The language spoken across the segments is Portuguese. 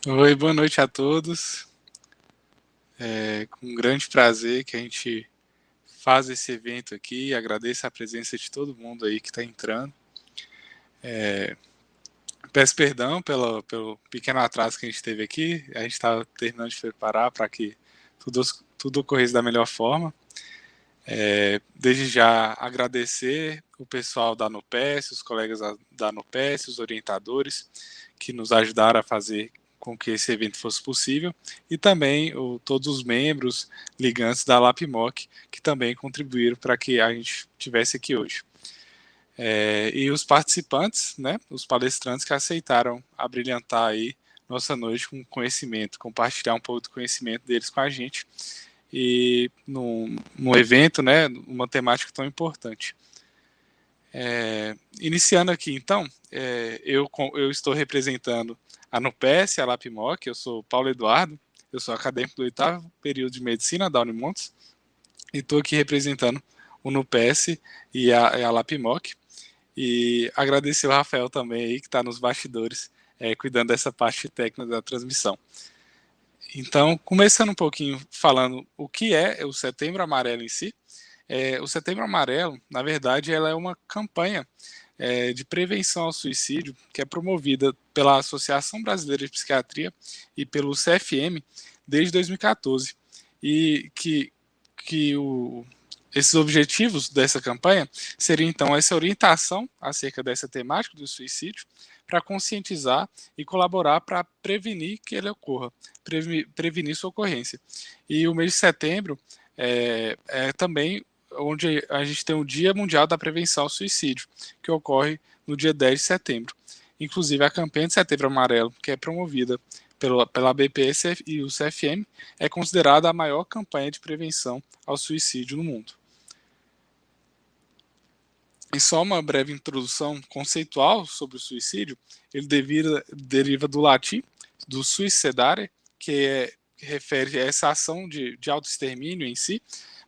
Oi, boa noite a todos. É com grande prazer que a gente faz esse evento aqui. Agradeço a presença de todo mundo aí que está entrando. Peço perdão pelo pequeno atraso que a gente teve aqui. A gente estava terminando de preparar para que tudo, tudo ocorresse da melhor forma. Desde já agradecer o pessoal da NUPES, os colegas da NUPES, os orientadores que nos ajudaram a fazer com que esse evento fosse possível, e também todos os membros ligantes da LAPMOC, que também contribuíram para que a gente tivesse aqui hoje. E os participantes, né, os palestrantes que aceitaram abrilhantar aí nossa noite com conhecimento, compartilhar um pouco do conhecimento deles com a gente, e no evento, né, uma temática tão importante. Iniciando aqui, então, eu estou representando a NUPES, a LAPMOC, eu sou Paulo Eduardo, eu sou acadêmico do 8º período de Medicina da Unimontes, e estou aqui representando o NUPES e a LAPMOC, e agradecer o Rafael também aí, que está nos bastidores, cuidando dessa parte técnica da transmissão. Então, começando um pouquinho falando o que é o Setembro Amarelo em si. O Setembro Amarelo, na verdade, ela é uma campanha de prevenção ao suicídio que é promovida pela Associação Brasileira de Psiquiatria e pelo CFM desde 2014. E esses objetivos dessa campanha seriam, então, essa orientação acerca dessa temática do suicídio para conscientizar e colaborar para prevenir que ele ocorra, prevenir sua ocorrência. E o mês de setembro é também onde a gente tem o Dia Mundial da Prevenção ao Suicídio, que ocorre no dia 10 de setembro. Inclusive, a campanha de Setembro Amarelo, que é promovida pela BPS e o CFM, é considerada a maior campanha de prevenção ao suicídio no mundo. E só uma breve introdução conceitual sobre o suicídio, ele deriva do latim, do suicidare, que refere a essa ação de autoextermínio em si,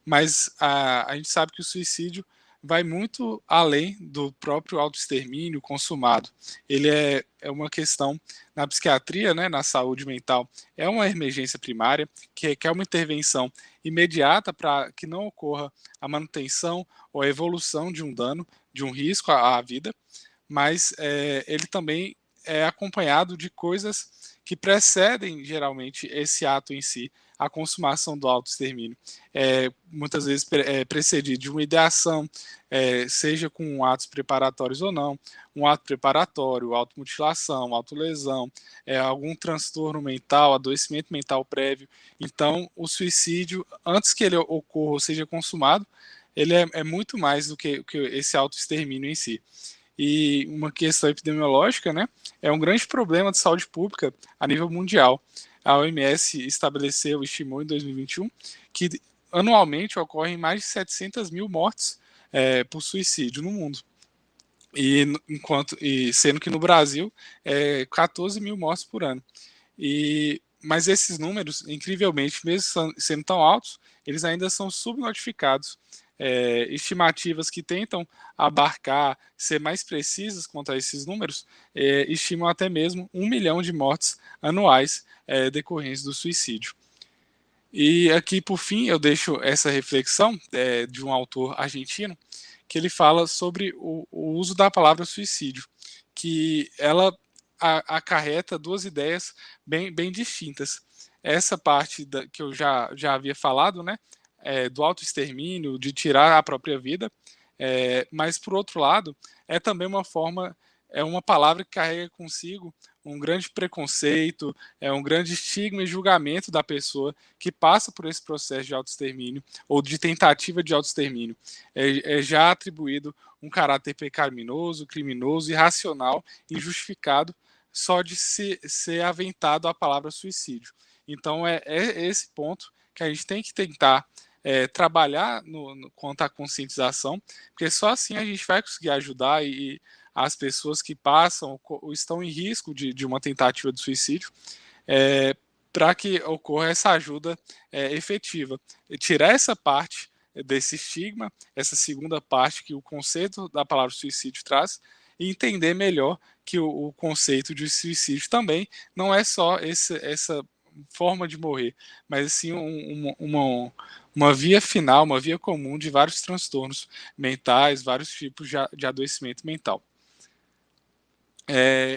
mas a gente sabe que o suicídio vai muito além do próprio autoextermínio consumado. Ele é uma questão na psiquiatria, né, na saúde mental, é uma emergência primária, que é uma intervenção imediata para que não ocorra a manutenção ou a evolução de um dano, de um risco à vida, mas ele também é acompanhado de coisas que precedem geralmente esse ato em si, a consumação do autoextermínio. Muitas vezes precedido de uma ideação, seja com atos preparatórios ou não, um ato preparatório, automutilação, autolesão, algum transtorno mental, adoecimento mental prévio. Então, o suicídio, antes que ele ocorra ou seja consumado, ele é muito mais do que esse autoextermínio em si. E uma questão epidemiológica, né, é um grande problema de saúde pública a nível mundial. A OMS estabeleceu, estimou em 2021, que anualmente ocorrem mais de 700 mil mortes por suicídio no mundo. E sendo que no Brasil 14 mil mortes por ano. Mas esses números, incrivelmente, mesmo sendo tão altos, eles ainda são subnotificados. Estimativas que tentam abarcar, ser mais precisas quanto a esses números, estimam até mesmo 1 milhão de mortes anuais decorrentes do suicídio. E aqui, por fim, eu deixo essa reflexão de um autor argentino, que ele fala sobre o uso da palavra suicídio, que ela acarreta duas ideias bem distintas. Essa parte que eu já havia falado, né, do autoextermínio, de tirar a própria vida, mas, por outro lado, é também uma forma, é uma palavra que carrega consigo um grande preconceito, um grande estigma e julgamento da pessoa que passa por esse processo de autoextermínio ou de tentativa de autoextermínio. É já atribuído um caráter pecaminoso, criminoso, irracional, injustificado, só de ser aventado a palavra suicídio. Então, é esse ponto que a gente tem que tentar trabalhar quanto à conscientização, porque só assim a gente vai conseguir ajudar as pessoas que passam ou estão em risco de uma tentativa de suicídio, para que ocorra essa ajuda efetiva. E tirar essa parte desse estigma, essa segunda parte que o conceito da palavra suicídio traz, e entender melhor que o conceito de suicídio também não é só essa forma de morrer, mas sim uma via final, uma via comum de vários transtornos mentais, vários tipos de adoecimento mental.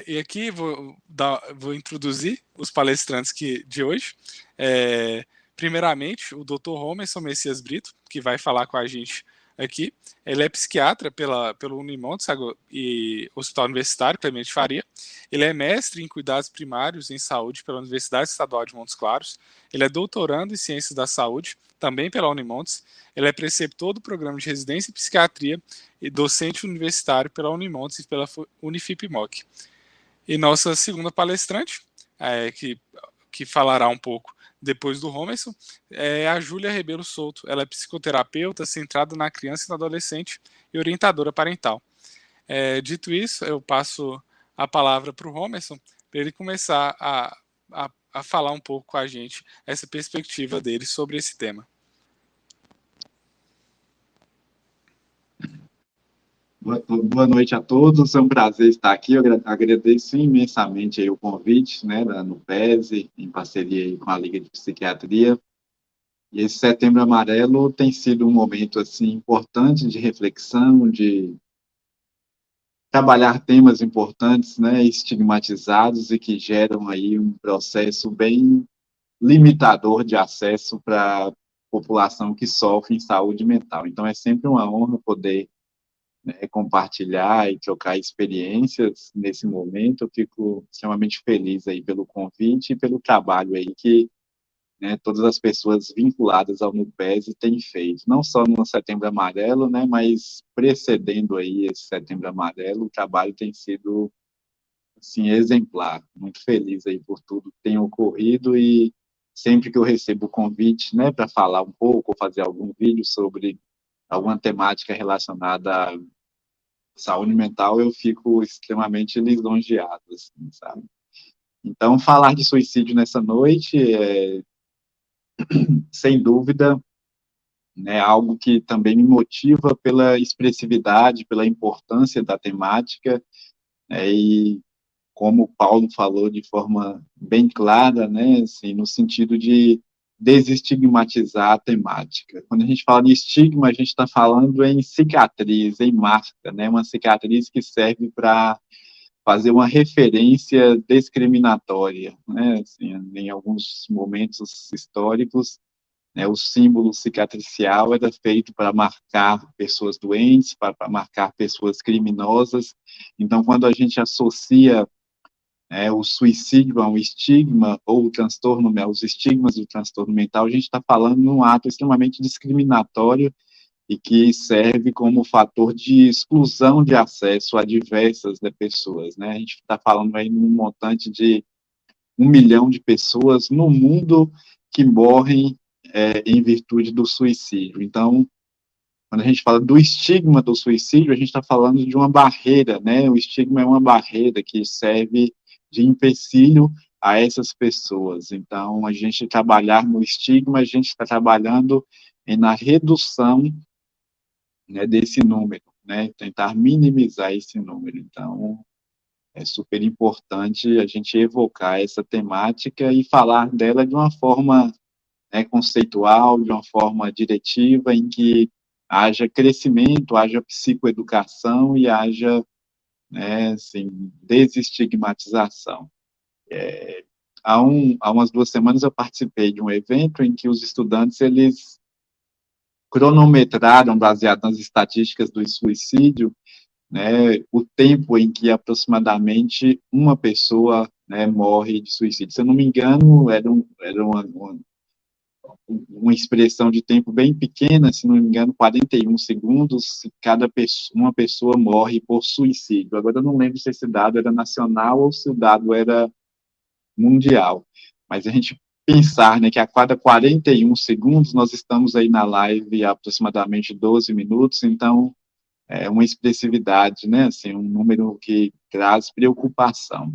E aqui vou introduzir os palestrantes de hoje. Primeiramente, o Dr. Romerson Messias Brito, que vai falar com a gente aqui. Ele é psiquiatra pelo Unimontes e Hospital Universitário Clemente Faria. Ele é mestre em cuidados primários em saúde pela Universidade Estadual de Montes Claros. Ele é doutorando em ciências da saúde, também pela Unimontes. Ele é preceptor do programa de residência em psiquiatria e docente universitário pela Unimontes e pela Unifip-MOC. E nossa segunda palestrante, que falará um pouco depois do Romerson, é a Júlia Rebelo Souto. Ela é psicoterapeuta centrada na criança e no adolescente e orientadora parental. Dito isso, eu passo a palavra para o Romerson, para ele começar a falar um pouco com a gente essa perspectiva dele sobre esse tema. Boa noite a todos, é um prazer estar aqui. Eu agradeço imensamente aí o convite, né, da NUPESE, em parceria aí com a Liga de Psiquiatria. E esse Setembro Amarelo tem sido um momento assim importante de reflexão, de trabalhar temas importantes, né, estigmatizados e que geram aí um processo bem limitador de acesso para a população que sofre em saúde mental. Então é sempre uma honra poder, né, compartilhar e trocar experiências nesse momento. Eu fico extremamente feliz aí pelo convite e pelo trabalho aí que, né, todas as pessoas vinculadas ao NUPESE têm feito, não só no Setembro Amarelo, né, mas precedendo aí esse Setembro Amarelo, o trabalho tem sido, assim, exemplar. Muito feliz aí por tudo que tem ocorrido e sempre que eu recebo o convite, né, para falar um pouco, ou fazer algum vídeo sobre alguma temática relacionada à saúde mental, eu fico extremamente lisonjeado, assim, sabe? Então, falar de suicídio nessa noite é, sem dúvida, né, algo que também me motiva pela expressividade, pela importância da temática, e como o Paulo falou de forma bem clara, né, assim, no sentido de desestigmatizar a temática. Quando a gente fala de estigma, a gente está falando em cicatriz, em marca, né, uma cicatriz que serve para fazer uma referência discriminatória, né, assim, em alguns momentos históricos, né, o símbolo cicatricial era feito para marcar pessoas doentes, para marcar pessoas criminosas. Então, quando a gente associa, o suicídio a um estigma, ou o transtorno, os estigmas do transtorno mental, a gente está falando de um ato extremamente discriminatório e que serve como fator de exclusão de acesso a diversas, né, pessoas, né? A gente está falando aí num montante de 1 milhão de pessoas no mundo que morrem em virtude do suicídio. Então, quando a gente fala do estigma do suicídio, a gente está falando de uma barreira, né? O estigma é uma barreira que serve de empecilho a essas pessoas. Então, a gente trabalhar no estigma, a gente está trabalhando na redução, né, desse número, né? Tentar minimizar esse número. Então, é super importante a gente evocar essa temática e falar dela de uma forma, né, conceitual, de uma forma diretiva, em que haja crescimento, haja psicoeducação e haja, né, assim, desestigmatização. Há umas 2 semanas eu participei de um evento em que os estudantes, eles cronometraram, baseado nas estatísticas do suicídio, né, o tempo em que aproximadamente uma pessoa, né, morre de suicídio. Se eu não me engano, era uma expressão de tempo bem pequena, se não me engano, 41 segundos, uma pessoa morre por suicídio. Agora, eu não lembro se esse dado era nacional ou se o dado era mundial. Mas a gente pensar, né, que a cada 41 segundos, nós estamos aí na live há aproximadamente 12 minutos, então, é uma expressividade, né, assim, um número que traz preocupação.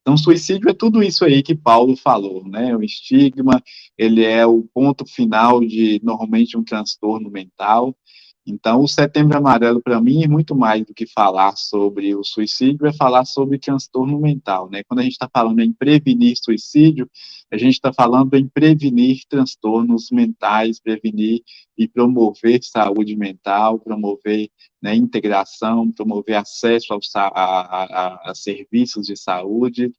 Então, suicídio é tudo isso aí que Paulo falou, né? O estigma, ele é o ponto final de, normalmente, um transtorno mental, Então, o Setembro Amarelo, para mim, é muito mais do que falar sobre o suicídio, é falar sobre transtorno mental, né? Quando a gente está falando em prevenir suicídio, a gente está falando em prevenir transtornos mentais, prevenir e promover saúde mental, promover, né, integração, promover acesso a serviços de saúde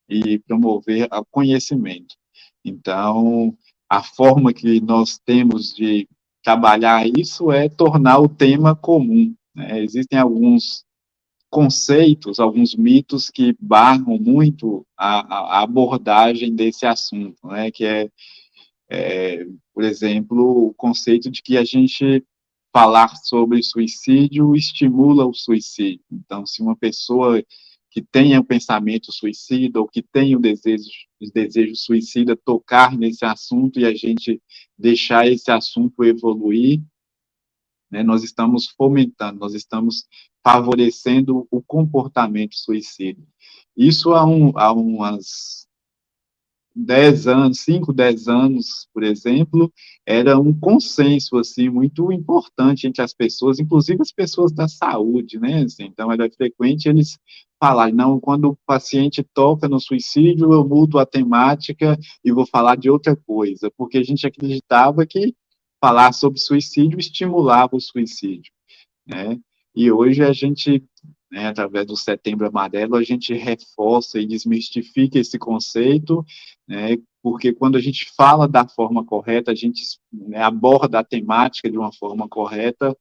e promover o conhecimento. Então, a forma que nós temos de trabalhar isso é tornar o tema comum, né? Existem alguns conceitos, alguns mitos que barram muito a abordagem desse assunto, né? Que por exemplo, o conceito de que a gente falar sobre suicídio estimula o suicídio. Então, se uma pessoa que tenha o pensamento suicida ou que tenha o desejo suicida tocar nesse assunto e a gente deixar esse assunto evoluir, né, nós estamos fomentando, nós estamos favorecendo o comportamento suicida. Isso há umas 10 anos, 5, 10 anos, por exemplo, era um consenso, assim, muito importante entre as pessoas, inclusive as pessoas da saúde, né, assim, então era frequente eles falarem, não, quando o paciente toca no suicídio, eu mudo a temática e vou falar de outra coisa, porque a gente acreditava que falar sobre suicídio estimulava o suicídio, né, e hoje a gente, né, através do Setembro Amarelo, a gente reforça e desmistifica esse conceito, né, porque quando a gente fala da forma correta, a gente, né, aborda a temática de uma forma correta,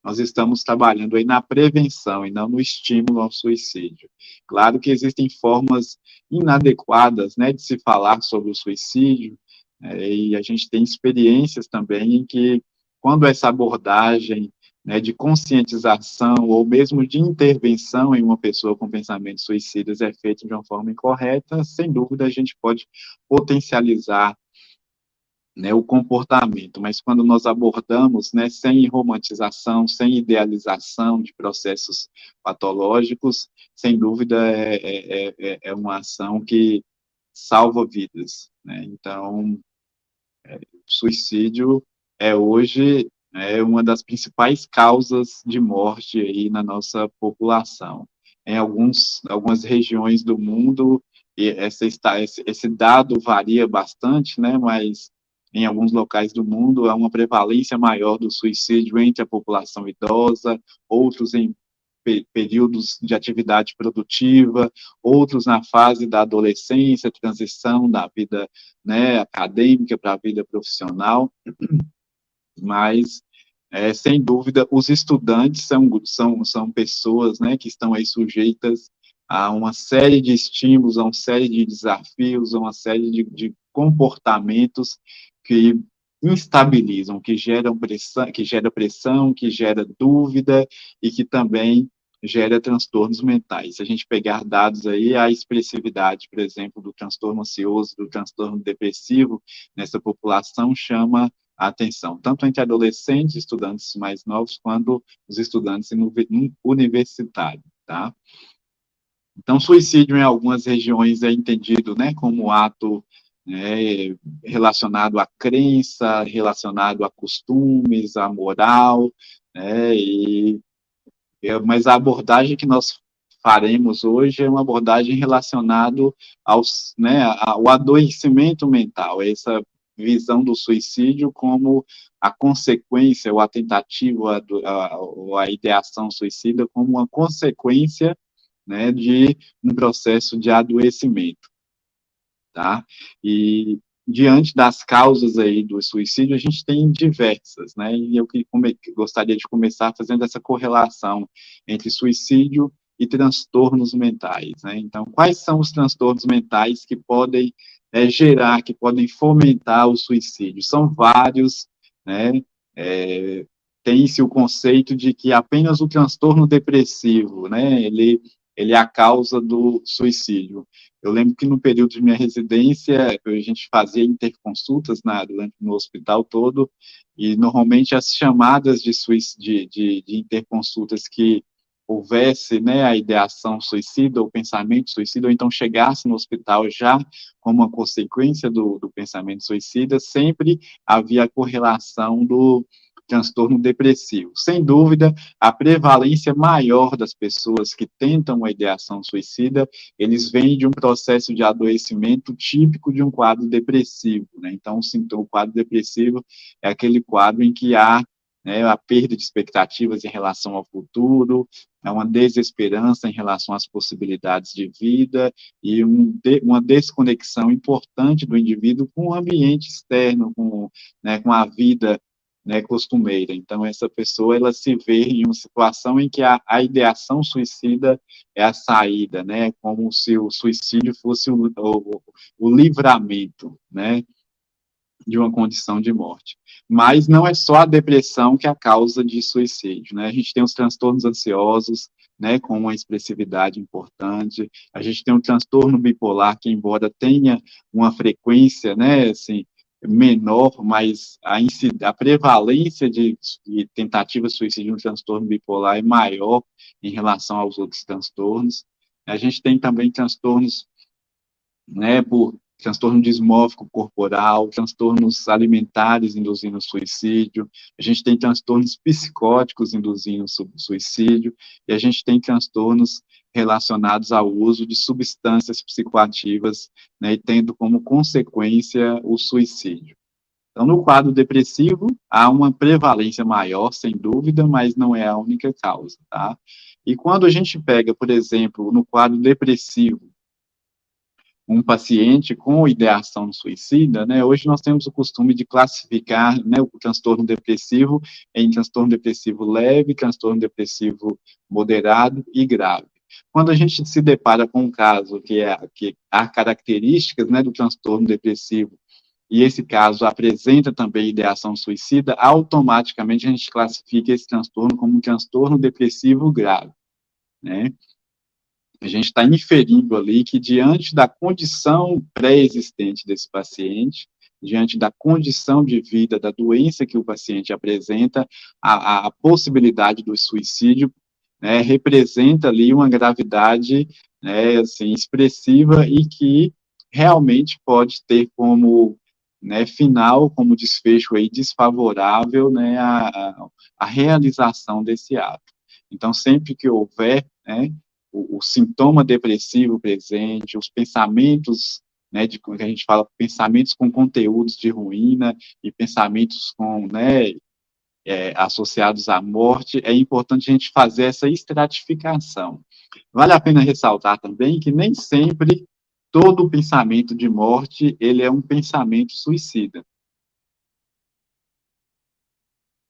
nós estamos trabalhando aí na prevenção e não no estímulo ao suicídio. Claro que existem formas inadequadas, né, de se falar sobre o suicídio, e a gente tem experiências também em que, quando essa abordagem, né, de conscientização ou mesmo de intervenção em uma pessoa com pensamentos suicidas é feita de uma forma incorreta, sem dúvida a gente pode potencializar, né, o comportamento, mas quando nós abordamos, né, sem romantização, sem idealização de processos patológicos, sem dúvida é uma ação que salva vidas, né? Então, suicídio é hoje uma das principais causas de morte aí na nossa população. Em algumas regiões do mundo, esse dado varia bastante, né, mas em alguns locais do mundo há uma prevalência maior do suicídio entre a população idosa, outros em períodos de atividade produtiva, outros na fase da adolescência, transição da vida, né, acadêmica para a vida profissional, mas, sem dúvida, os estudantes são pessoas, né, que estão aí sujeitas a uma série de estímulos, a uma série de desafios, a uma série de comportamentos que instabilizam, que gera dúvida e que também gera transtornos mentais. Se a gente pegar dados aí, a expressividade, por exemplo, do transtorno ansioso, do transtorno depressivo, nessa população chama a atenção, tanto entre adolescentes, estudantes mais novos, quanto os estudantes universitários, tá? Então, suicídio em algumas regiões é entendido, né, como ato, né, relacionado à crença, relacionado a costumes, à moral, né, mas a abordagem que nós faremos hoje é uma abordagem relacionada aos, né, ao adoecimento mental, essa visão do suicídio como a consequência, ou a tentativa, ou a ideação suicida como uma consequência, né, de um processo de adoecimento, tá? E diante das causas aí do suicídio, a gente tem diversas, né? E eu gostaria de começar fazendo essa correlação entre suicídio e transtornos mentais, né? Então, quais são os transtornos mentais que podem que podem fomentar o suicídio? São vários, né? Tem-se o conceito de que apenas o transtorno depressivo, né? Ele é a causa do suicídio. Eu lembro que no período de minha residência, a gente fazia interconsultas no hospital todo, e normalmente as chamadas de interconsultas que houvesse, né, a ideação suicida, ou pensamento suicida, ou então chegasse no hospital já como uma consequência do pensamento suicida, sempre havia a correlação transtorno depressivo. Sem dúvida, a prevalência maior das pessoas que tentam uma ideação suicida, eles vêm de um processo de adoecimento típico de um quadro depressivo, né? Então, o quadro depressivo é aquele quadro em que há, né, a perda de expectativas em relação ao futuro, é uma desesperança em relação às possibilidades de vida e uma desconexão importante do indivíduo com o ambiente externo, né, com a vida, né, costumeira. Então, essa pessoa, ela se vê em uma situação em que a ideação suicida é a saída, né, como se o suicídio fosse o livramento, né, de uma condição de morte. Mas não é só a depressão que é a causa de suicídio, né? A gente tem os transtornos ansiosos, né, com uma expressividade importante. A gente tem um transtorno bipolar que, embora tenha uma frequência, né, assim, menor, mas a prevalência de tentativa de suicídio no transtorno bipolar é maior em relação aos outros transtornos. A gente tem também transtornos, né, por transtorno dismórfico corporal, transtornos alimentares induzindo suicídio, a gente tem transtornos psicóticos induzindo suicídio, e a gente tem transtornos relacionados ao uso de substâncias psicoativas, né, e tendo como consequência o suicídio. Então, no quadro depressivo, há uma prevalência maior, sem dúvida, mas não é a única causa, tá? E quando a gente pega, por exemplo, no quadro depressivo, um paciente com ideação suicida, né, hoje nós temos o costume de classificar, né, o transtorno depressivo em transtorno depressivo leve, transtorno depressivo moderado e grave. Quando a gente se depara com um caso que há características, né, do transtorno depressivo, e esse caso apresenta também ideação suicida, automaticamente a gente classifica esse transtorno como um transtorno depressivo grave, né? A gente está inferindo ali que, diante da condição pré-existente desse paciente, diante da condição de vida, da doença que o paciente apresenta, a possibilidade do suicídio, né, representa ali uma gravidade, né, assim, expressiva e que realmente pode ter como, né, final, como desfecho aí desfavorável, né, a realização desse ato. Então, sempre que houver, né, o sintoma depressivo presente, os pensamentos, né, de que a gente fala, pensamentos com conteúdos de ruína e pensamentos com, né, associados à morte, é importante a gente fazer essa estratificação. Vale a pena ressaltar também que nem sempre todo pensamento de morte, ele é um pensamento suicida.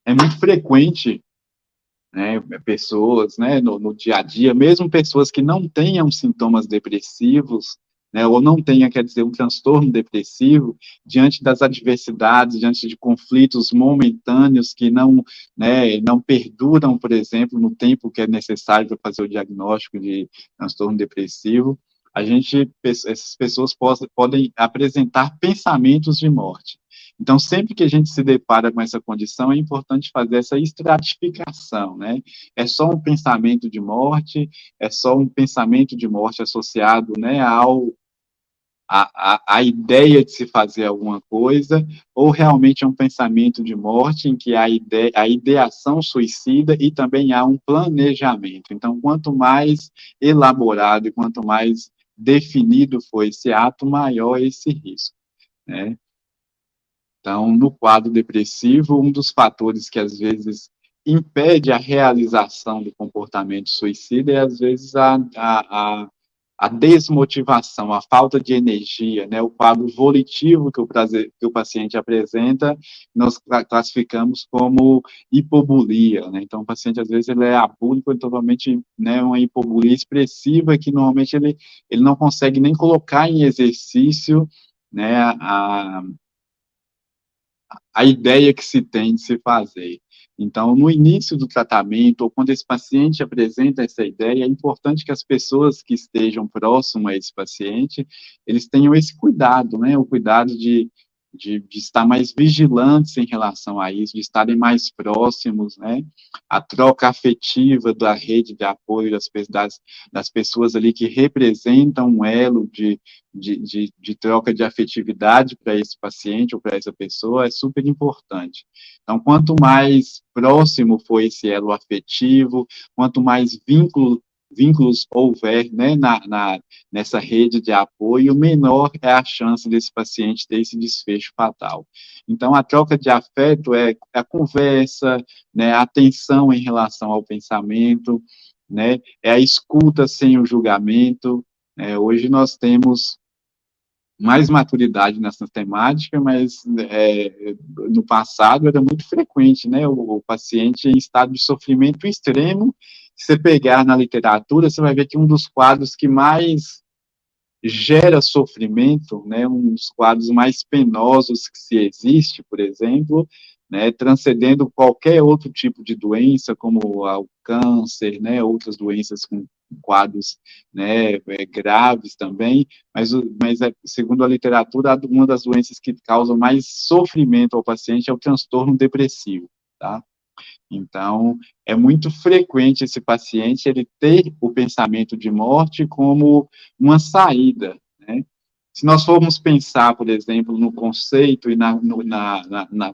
É muito frequente, né, pessoas, né, no dia a dia, mesmo pessoas que não tenham sintomas depressivos, né, ou não tenha, quer dizer, um transtorno depressivo, diante das adversidades, diante de conflitos momentâneos que não, né, não perduram, por exemplo, no tempo que é necessário para fazer o diagnóstico de transtorno depressivo, essas pessoas podem apresentar pensamentos de morte. Então, sempre que a gente se depara com essa condição, é importante fazer essa estratificação, né? É só um pensamento de morte, é só um pensamento de morte associado, né, a ideia de se fazer alguma coisa, ou realmente é um pensamento de morte em que há a ideação suicida e também há um planejamento. Então, quanto mais elaborado e quanto mais definido for esse ato, maior esse risco, né? Então, no quadro depressivo, um dos fatores que às vezes impede a realização do comportamento suicida é, às vezes, a desmotivação, a falta de energia, né? O quadro volitivo que o paciente apresenta, nós classificamos como hipobulia, né? Então, o paciente, às vezes, ele é abúlico, ele totalmente, né, uma hipobulia expressiva que, normalmente, ele não consegue nem colocar em exercício, né, a ideia que se tem de se fazer. Então, no início do tratamento, ou quando esse paciente apresenta essa ideia, é importante que as pessoas que estejam próximas a esse paciente, eles tenham esse cuidado, né, o cuidado de estar mais vigilantes em relação a isso, de estarem mais próximos, né? A troca afetiva da rede de apoio das pessoas ali que representam um elo de troca de afetividade para esse paciente ou para essa pessoa é super importante. Então, quanto mais próximo for esse elo afetivo, quanto mais vínculos houver, né, nessa rede de apoio, menor é a chance desse paciente ter esse desfecho fatal. Então, a troca de afeto é a conversa, né, a atenção em relação ao pensamento, né, é a escuta sem o julgamento. Hoje nós temos mais maturidade nessa temática, mas no passado era muito frequente, né, o paciente em estado de sofrimento extremo. Se você pegar na literatura, você vai ver que um dos quadros que mais gera sofrimento, né, um dos quadros mais penosos que se existe, por exemplo, né, transcendendo qualquer outro tipo de doença, como o câncer, né, outras doenças com quadros, né, graves também, mas segundo a literatura, uma das doenças que causam mais sofrimento ao paciente é o transtorno depressivo, tá? Então, é muito frequente esse paciente ele ter o pensamento de morte como uma saída, né? Se nós formos pensar, por exemplo, no conceito e na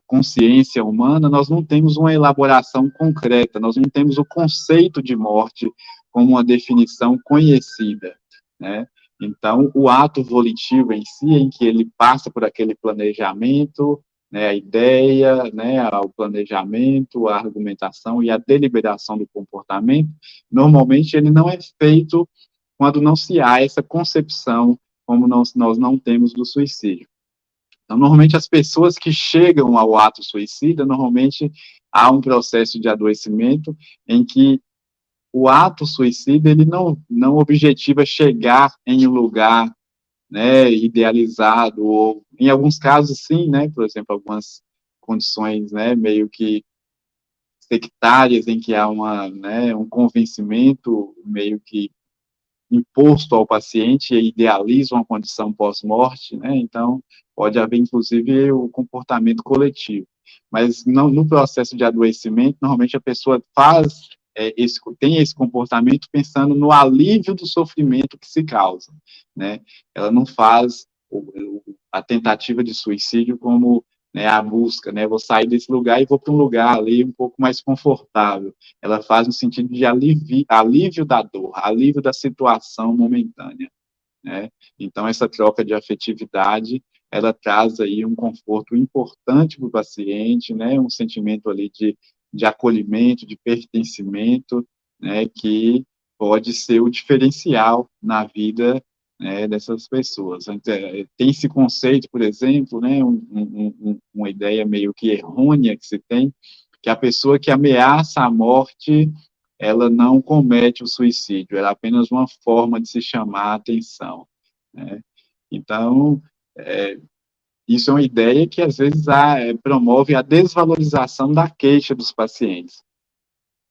consciência humana, nós não temos uma elaboração concreta, nós não temos o conceito de morte como uma definição conhecida, né? Então, o ato volitivo em si, em que ele passa por aquele planejamento, né, a ideia, né, o planejamento, a argumentação e a deliberação do comportamento, normalmente ele não é feito quando não se há essa concepção, como nós não temos do suicídio. Então, normalmente as pessoas que chegam ao ato suicida, normalmente há um processo de adoecimento em que o ato suicida, ele não objetiva chegar em um lugar, né, idealizado, ou em alguns casos sim, né, por exemplo, algumas condições, né, meio que sectárias em que há né, um convencimento meio que imposto ao paciente e idealiza uma condição pós-morte, né, então pode haver inclusive o comportamento coletivo, mas não, no processo de adoecimento, normalmente a pessoa tem esse comportamento pensando no alívio do sofrimento que se causa, né? Ela não faz a tentativa de suicídio como, né, a busca, né? Vou sair desse lugar e vou para um lugar ali um pouco mais confortável. Ela faz no sentido de alívio da dor, alívio da situação momentânea, né? Então, essa troca de afetividade, ela traz aí um conforto importante para o paciente, né? Um sentimento ali de acolhimento, de pertencimento, né? Que pode ser o diferencial na vida, né, dessas pessoas. Tem esse conceito, por exemplo, né? Uma ideia meio que errônea que se tem, que a pessoa que ameaça a morte, ela não comete o suicídio, ela é apenas uma forma de se chamar a atenção, né? Então, isso é uma ideia que, às vezes, promove a desvalorização da queixa dos pacientes.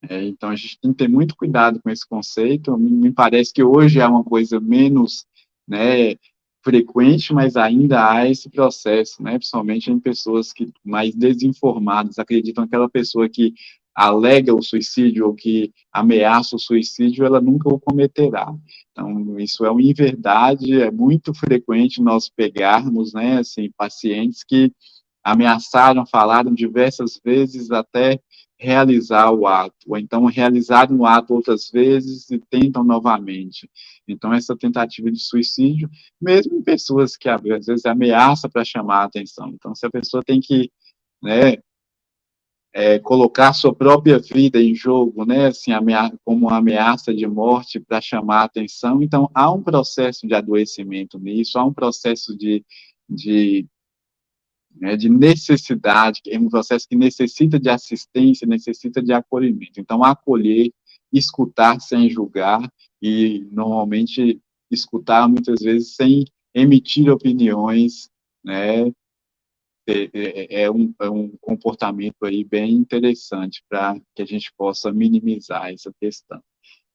Então, a gente tem que ter muito cuidado com esse conceito. Me parece que hoje é uma coisa menos, né, frequente, mas ainda há esse processo, né, principalmente em pessoas que mais desinformadas, acreditam que aquela pessoa que alega o suicídio ou que ameaça o suicídio, ela nunca o cometerá. Então, isso é uma inverdade, é muito frequente nós pegarmos, né, assim, pacientes que ameaçaram, falaram diversas vezes até realizar o ato, ou então realizaram o ato outras vezes e tentam novamente. Então, essa tentativa de suicídio, mesmo em pessoas que às vezes ameaça para chamar a atenção. Então, se a pessoa tem que, né, colocar sua própria vida em jogo, né, assim, como uma ameaça de morte para chamar a atenção, então há um processo de adoecimento nisso, há um processo né, de necessidade, é um processo que necessita de assistência, necessita de acolhimento. Então, acolher, escutar sem julgar e, normalmente, escutar muitas vezes sem emitir opiniões, né, é um comportamento aí bem interessante para que a gente possa minimizar essa questão.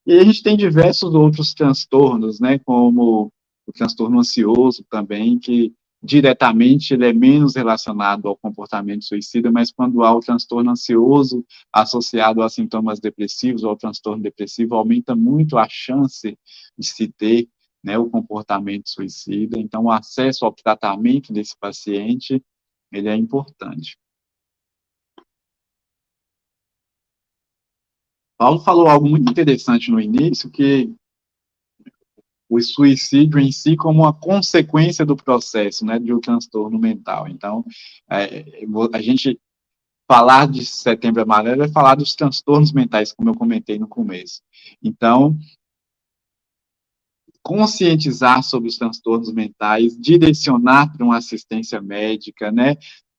E a gente tem diversos outros transtornos, né, como o transtorno ansioso também, que diretamente ele é menos relacionado ao comportamento suicida, mas quando há o transtorno ansioso associado a sintomas depressivos ou ao transtorno depressivo, aumenta muito a chance de se ter, né, o comportamento suicida. Então, o acesso ao tratamento desse paciente, ele é importante. Paulo falou algo muito interessante no início, que o suicídio em si como uma consequência do processo, né, de um transtorno mental. Então, a gente falar de Setembro Amarelo é falar dos transtornos mentais, como eu comentei no começo. Então, conscientizar sobre os transtornos mentais, direcionar para uma assistência médica, né?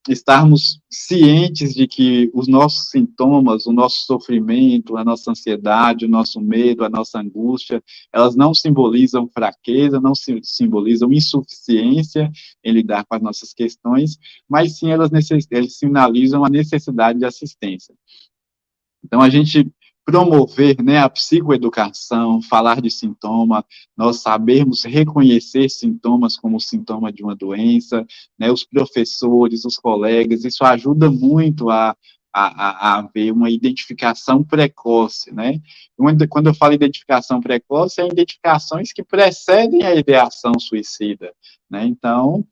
Estarmos cientes de que os nossos sintomas, o nosso sofrimento, a nossa ansiedade, o nosso medo, a nossa angústia, elas não simbolizam fraqueza, não simbolizam insuficiência em lidar com as nossas questões, mas sim elas sinalizam a necessidade de assistência. Então, a gente promover, né, a psicoeducação, falar de sintoma, nós sabermos reconhecer sintomas como sintoma de uma doença, né, os professores, os colegas, isso ajuda muito a haver uma identificação precoce, né? Quando eu falo identificação precoce, é identificações que precedem a ideação suicida, né? Então,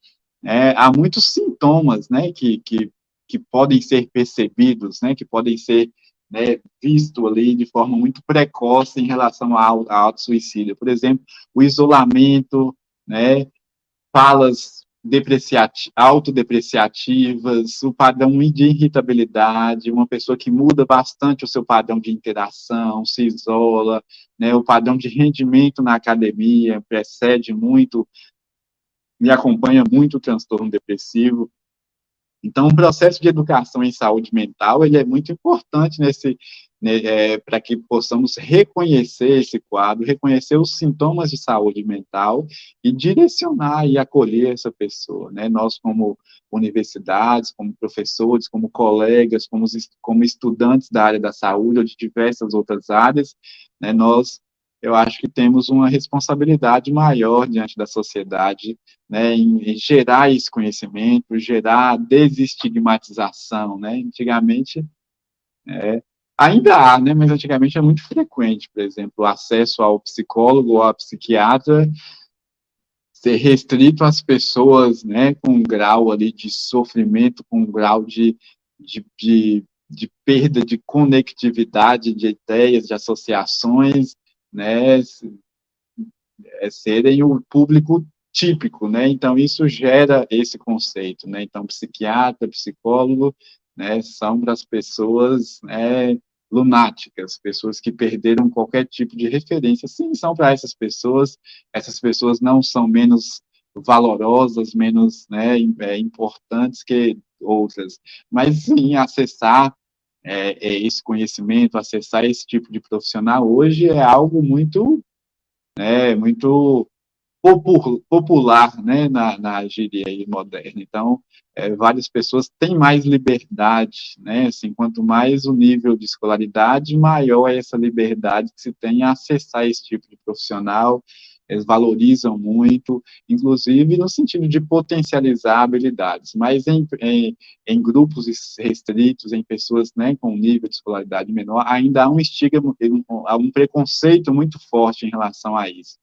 há muitos sintomas, né, que podem ser percebidos, né, que podem ser, né, visto ali de forma muito precoce em relação ao auto-suicídio. Por exemplo, o isolamento, né, falas autodepreciativas, o padrão de irritabilidade, uma pessoa que muda bastante o seu padrão de interação, se isola, né, o padrão de rendimento na academia precede muito e acompanha muito o transtorno depressivo. Então, o processo de educação em saúde mental, ele é muito importante para que possamos reconhecer esse quadro, reconhecer os sintomas de saúde mental e direcionar e acolher essa pessoa, né? Nós, como universidades, como professores, como colegas, como estudantes da área da saúde ou de diversas outras áreas, né, eu acho que temos uma responsabilidade maior diante da sociedade, né, em gerar esse conhecimento, gerar desestigmatização, né? Antigamente, ainda há, né, mas antigamente é muito frequente, por exemplo, o acesso ao psicólogo ou ao psiquiatra ser restrito às pessoas, né, com um grau ali de sofrimento, com um grau de, de, de perda de conectividade de ideias, de associações, né, serem o público típico, né? Então, isso gera esse conceito, né? Então, psiquiatra, psicólogo, né, são para as pessoas, né, lunáticas, pessoas que perderam qualquer tipo de referência. Sim, são para essas pessoas não são menos valorosas, menos, né, importantes que outras, mas sim, acessar esse conhecimento, acessar esse tipo de profissional hoje é algo muito popular, né, na gíria aí moderna. Então, várias pessoas têm mais liberdade, né, assim, quanto mais o nível de escolaridade, maior é essa liberdade que se tem a acessar esse tipo de profissional, eles valorizam muito, inclusive no sentido de potencializar habilidades, mas em grupos restritos, em pessoas, né, com um nível de escolaridade menor, ainda há um estigma, há um preconceito muito forte em relação a isso.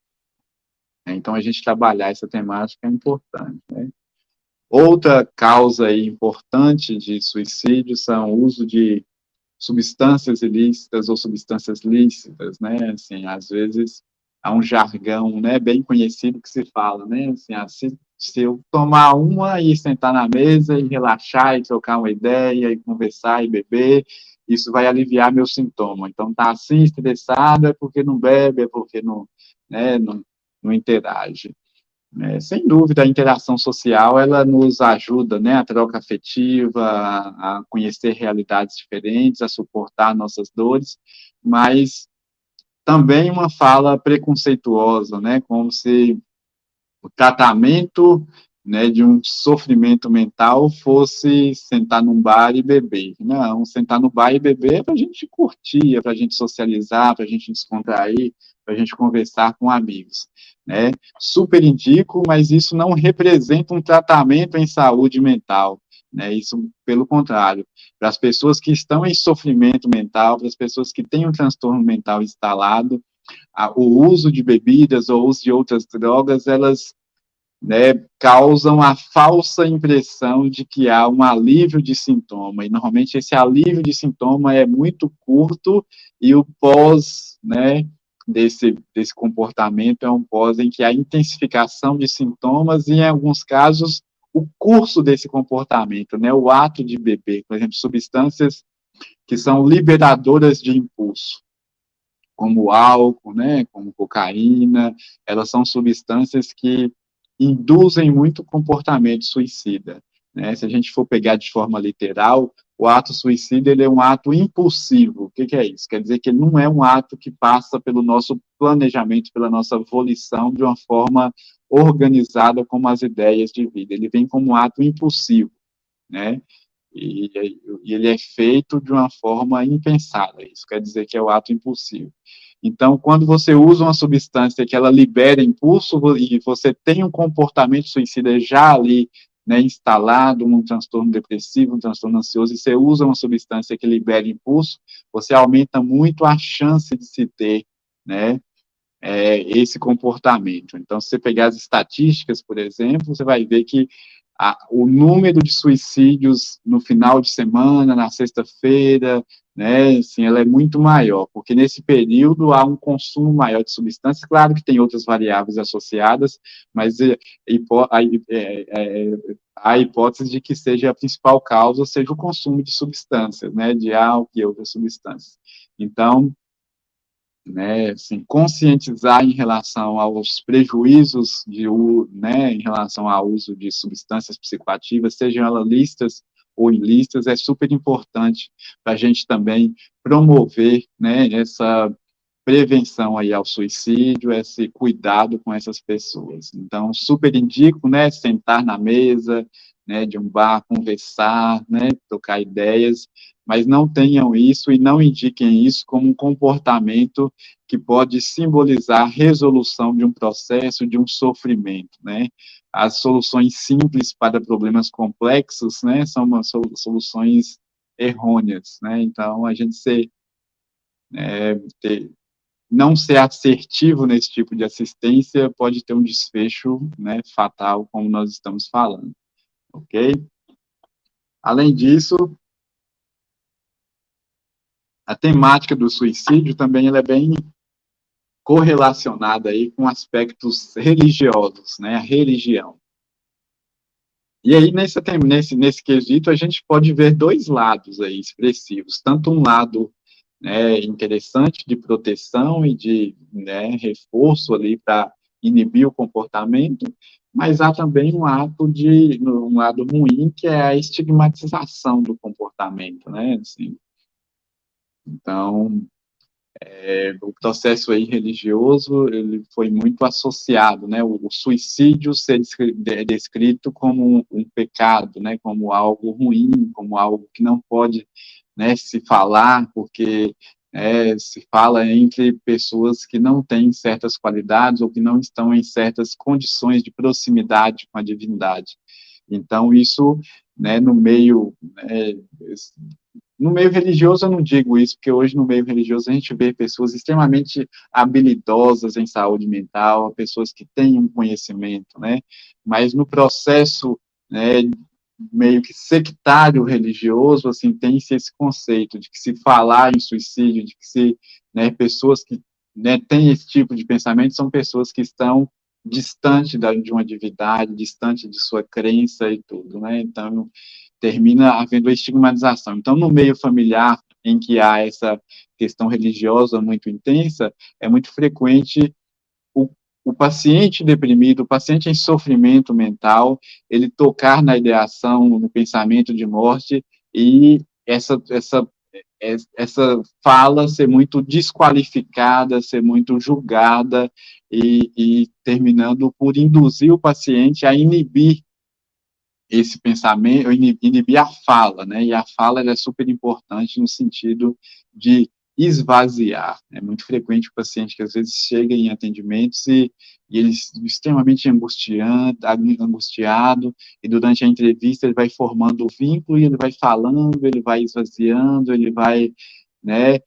Então, a gente trabalhar essa temática é importante, né? Outra causa aí importante de suicídio são o uso de substâncias ilícitas ou substâncias lícitas, né? Assim, às vezes há um jargão, né, bem conhecido que se fala, né? Assim, se eu tomar uma e sentar na mesa e relaxar e trocar uma ideia e conversar e beber, isso vai aliviar meu sintoma. Então, tá assim, estressado, é porque não bebe, é porque não, né, não interage. Sem dúvida, a interação social, ela nos ajuda, né, a troca afetiva, a conhecer realidades diferentes, a suportar nossas dores, mas também uma fala preconceituosa, né, como se o tratamento, né, de um sofrimento mental fosse sentar num bar e beber. Não, sentar no bar e beber é para a gente curtir, é para a gente socializar, para a gente descontrair, para a gente conversar com amigos, né? Super indico, mas isso não representa um tratamento em saúde mental, né? Isso, pelo contrário, para as pessoas que estão em sofrimento mental, para as pessoas que têm um transtorno mental instalado, o uso de bebidas ou uso de outras drogas, elas, né, causam a falsa impressão de que há um alívio de sintoma, e normalmente esse alívio de sintoma é muito curto, e o pós, né, desse comportamento é um pós em que há intensificação de sintomas e, em alguns casos, o curso desse comportamento, né, o ato de beber, por exemplo, substâncias que são liberadoras de impulso, como álcool, né, como cocaína, elas são substâncias que induzem muito comportamento suicida, né? Se a gente for pegar de forma literal, o ato suicida, ele é um ato impulsivo. O que que é isso? Quer dizer que ele não é um ato que passa pelo nosso planejamento, pela nossa volição, de uma forma organizada como as ideias de vida. Ele vem como um ato impulsivo, né? E, e ele é feito de uma forma impensada. Isso quer dizer que é o ato impulsivo. Então, quando você usa uma substância que ela libera impulso e você tem um comportamento suicida já ali, né, instalado num transtorno depressivo, um transtorno ansioso, e você usa uma substância que libera impulso, você aumenta muito a chance de se ter, né, esse comportamento. Então, se você pegar as estatísticas, por exemplo, você vai ver que o número de suicídios no final de semana, na sexta-feira, né, assim, ela é muito maior, porque nesse período há um consumo maior de substâncias, claro que tem outras variáveis associadas, mas a hipótese de que seja a principal causa, seja o consumo de substâncias, né, de álcool e outras substâncias. Então, né, assim, conscientizar em relação aos prejuízos né, em relação ao uso de substâncias psicoativas, sejam elas listas ou ilícitas, é super importante para a gente também promover, né, essa prevenção aí ao suicídio, esse cuidado com essas pessoas. Então, super indico, né, sentar na mesa, né, de um bar, conversar, né, trocar ideias, mas não tenham isso e não indiquem isso como um comportamento que pode simbolizar a resolução de um processo, de um sofrimento, né. As soluções simples para problemas complexos, né, são soluções errôneas, né. Então, a gente não ser assertivo nesse tipo de assistência pode ter um desfecho, né, fatal, como nós estamos falando, ok? Além disso, a temática do suicídio também ela é bem correlacionada aí com aspectos religiosos, né, a religião. E aí, nesse quesito, a gente pode ver dois lados aí expressivos, tanto um lado, né, interessante de proteção e de, né, reforço ali para inibir o comportamento, mas há também um lado ruim, que é a estigmatização do comportamento, né, assim. Então, o processo aí religioso, ele foi muito associado, né, o suicídio ser descrito como um pecado, né, como algo ruim, como algo que não pode, né, se falar, porque se fala entre pessoas que não têm certas qualidades ou que não estão em certas condições de proximidade com a divindade. Então, isso, né, no meio religioso eu não digo isso, porque hoje no meio religioso a gente vê pessoas extremamente habilidosas em saúde mental, pessoas que têm um conhecimento, né? Mas no processo, né, meio que sectário religioso, assim, tem-se esse conceito de que se falar em suicídio, de que se, né, pessoas que, né, têm esse tipo de pensamento são pessoas que estão distante de uma divindade, distante de sua crença e tudo, né? Então, termina havendo a estigmatização. Então, no meio familiar, em que há essa questão religiosa muito intensa, é muito frequente o, o paciente deprimido, o paciente em sofrimento mental, ele tocar na ideação, no pensamento de morte, e essa fala ser muito desqualificada, ser muito julgada, e terminando por induzir o paciente a inibir esse pensamento, inibir a fala, né? E a fala é super importante no sentido de esvaziar. É muito frequente o paciente que às vezes chega em atendimentos e ele extremamente angustiado, e durante a entrevista ele vai formando o vínculo e ele vai falando, ele vai esvaziando, ele vai, né,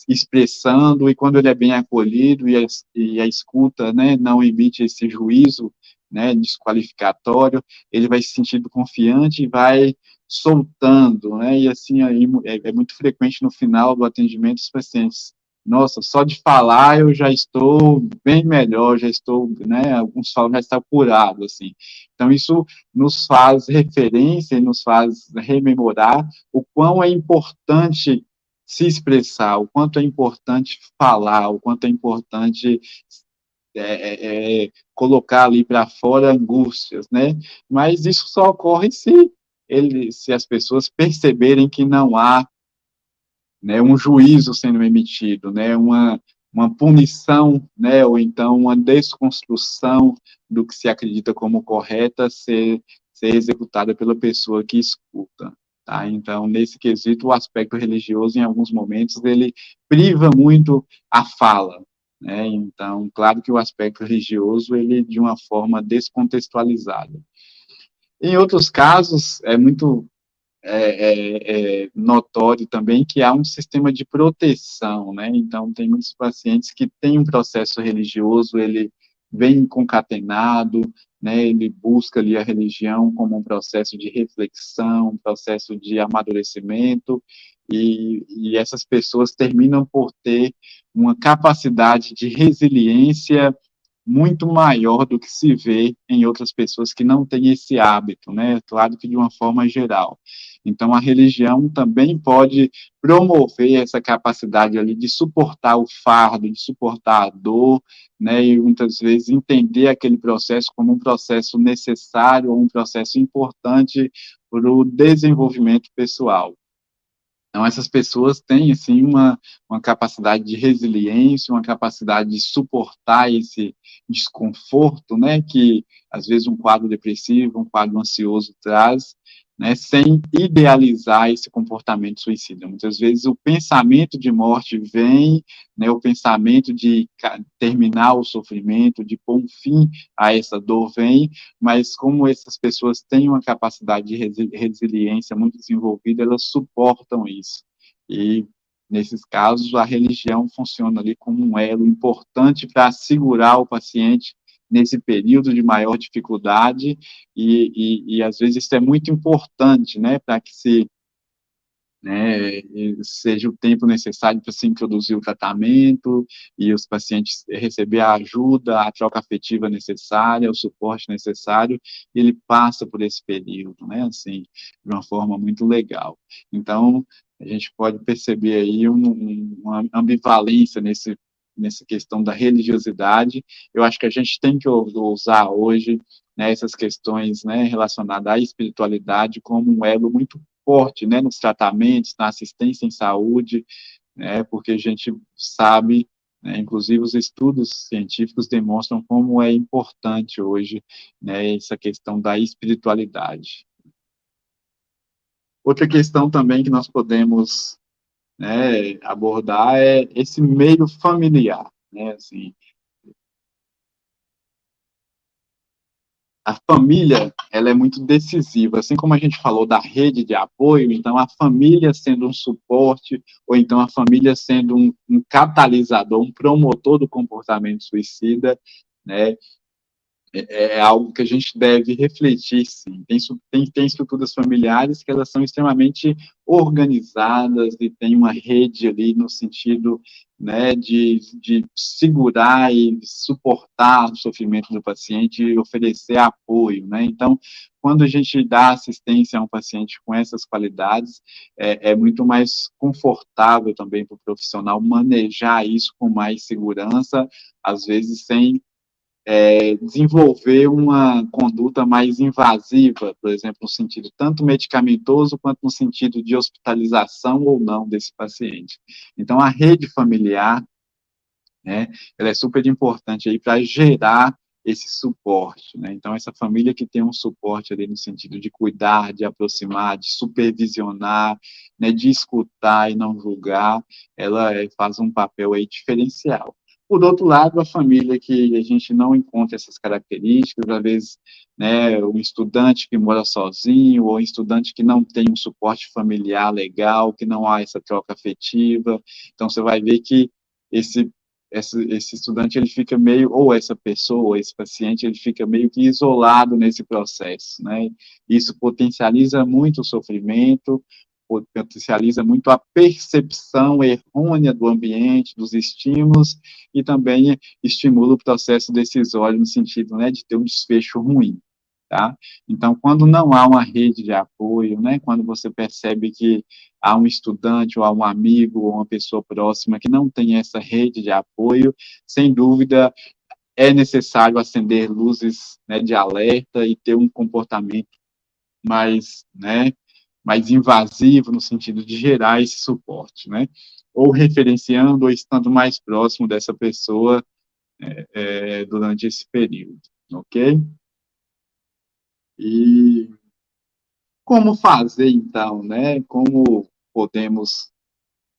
expressando, e quando ele é bem acolhido e a escuta, né, não emite esse juízo, né, desqualificatório, ele vai se sentindo confiante e vai soltando, né, e assim, aí, é muito frequente no final do atendimento os pacientes, nossa, só de falar eu já estou bem melhor, já estou, né, alguns falam já está curado, assim. Então, isso nos faz referência e nos faz rememorar o quão é importante se expressar, o quanto é importante falar, o quanto é importante colocar ali para fora angústias, né? Mas isso só ocorre se as pessoas perceberem que não há, né, um juízo sendo emitido, né, uma punição, né, ou então uma desconstrução do que se acredita como correta ser executada pela pessoa que escuta. Tá? Então, nesse quesito, o aspecto religioso, em alguns momentos, ele priva muito a fala, né? Então, claro que o aspecto religioso, ele de uma forma descontextualizada. Em outros casos, é muito notório também que há um sistema de proteção, né? Então, tem muitos pacientes que têm um processo religioso, ele vem concatenado, né? Ele busca ali a religião como um processo de reflexão, um processo de amadurecimento, e essas pessoas terminam por ter uma capacidade de resiliência muito maior do que se vê em outras pessoas que não têm esse hábito, né? Claro que de uma forma geral. Então, a religião também pode promover essa capacidade ali de suportar o fardo, de suportar a dor, né? E muitas vezes entender aquele processo como um processo necessário ou um processo importante para o desenvolvimento pessoal. Então, essas pessoas têm, assim, uma capacidade de resiliência, uma capacidade de suportar esse desconforto, né, que, às vezes, um quadro depressivo, um quadro ansioso traz, né, sem idealizar esse comportamento suicida. Muitas vezes, o pensamento de morte vem, né, o pensamento de terminar o sofrimento, de pôr um fim a essa dor vem, mas como essas pessoas têm uma capacidade de resiliência muito desenvolvida, elas suportam isso. E, nesses casos, a religião funciona ali como um elo importante para segurar o paciente nesse período de maior dificuldade, e às vezes isso é muito importante, né, para que se, né, seja o tempo necessário para se introduzir o tratamento e os pacientes receber a ajuda, a troca afetiva necessária, o suporte necessário, e ele passa por esse período, né, assim, de uma forma muito legal. Então, a gente pode perceber aí uma ambivalência nessa questão da religiosidade. Eu acho que a gente tem que usar hoje, né, essas questões, né, relacionadas à espiritualidade como um elo muito forte, né, nos tratamentos, na assistência em saúde, né, porque a gente sabe, né, inclusive os estudos científicos demonstram como é importante hoje, né, essa questão da espiritualidade. Outra questão também que nós podemos, né, abordar é esse meio familiar, né, assim, a família, ela é muito decisiva, assim como a gente falou da rede de apoio, então a família sendo um suporte, ou então a família sendo um catalisador, um promotor do comportamento suicida, né, é algo que a gente deve refletir, sim. Tem estruturas familiares que elas são extremamente organizadas e tem uma rede ali no sentido, né, de segurar e suportar o sofrimento do paciente e oferecer apoio, né? Então, quando a gente dá assistência a um paciente com essas qualidades, é muito mais confortável também para o profissional manejar isso com mais segurança, às vezes sem desenvolver uma conduta mais invasiva, por exemplo, no sentido tanto medicamentoso quanto no sentido de hospitalização ou não desse paciente. Então, a rede familiar, né, ela é super importante aí para gerar esse suporte, né? Então, essa família que tem um suporte ali no sentido de cuidar, de aproximar, de supervisionar, né, de escutar e não julgar, ela faz um papel aí diferencial. Por outro lado, a família que a gente não encontra essas características, às vezes, né, um estudante que mora sozinho, ou um estudante que não tem um suporte familiar legal, que não há essa troca afetiva, então você vai ver que esse esse estudante ele fica meio, ou essa pessoa, ou esse paciente, ele fica meio que isolado nesse processo, né? Isso potencializa muito o sofrimento, potencializa muito a percepção errônea do ambiente, dos estímulos, e também estimula o processo decisório no sentido, né, de ter um desfecho ruim. Tá? Então, quando não há uma rede de apoio, né, quando você percebe que há um estudante, ou há um amigo, ou uma pessoa próxima que não tem essa rede de apoio, sem dúvida, é necessário acender luzes, né, de alerta e ter um comportamento mais, né, mais invasivo, no sentido de gerar esse suporte, né? Ou referenciando, ou estando mais próximo dessa pessoa durante esse período, ok? E como fazer, então, né? Como podemos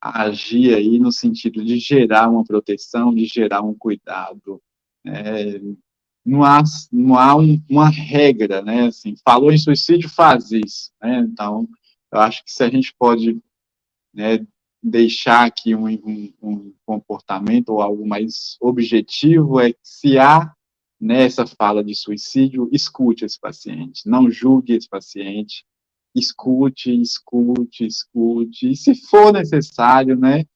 agir aí no sentido de gerar uma proteção, de gerar um cuidado? É, não há uma regra, né? Assim, falou em suicídio, faz isso, né? Então, eu acho que se a gente pode, né, deixar aqui um comportamento ou algo mais objetivo, é que se há nessa fala de suicídio, escute esse paciente, não julgue esse paciente, escute, escute, escute, e se for necessário, né,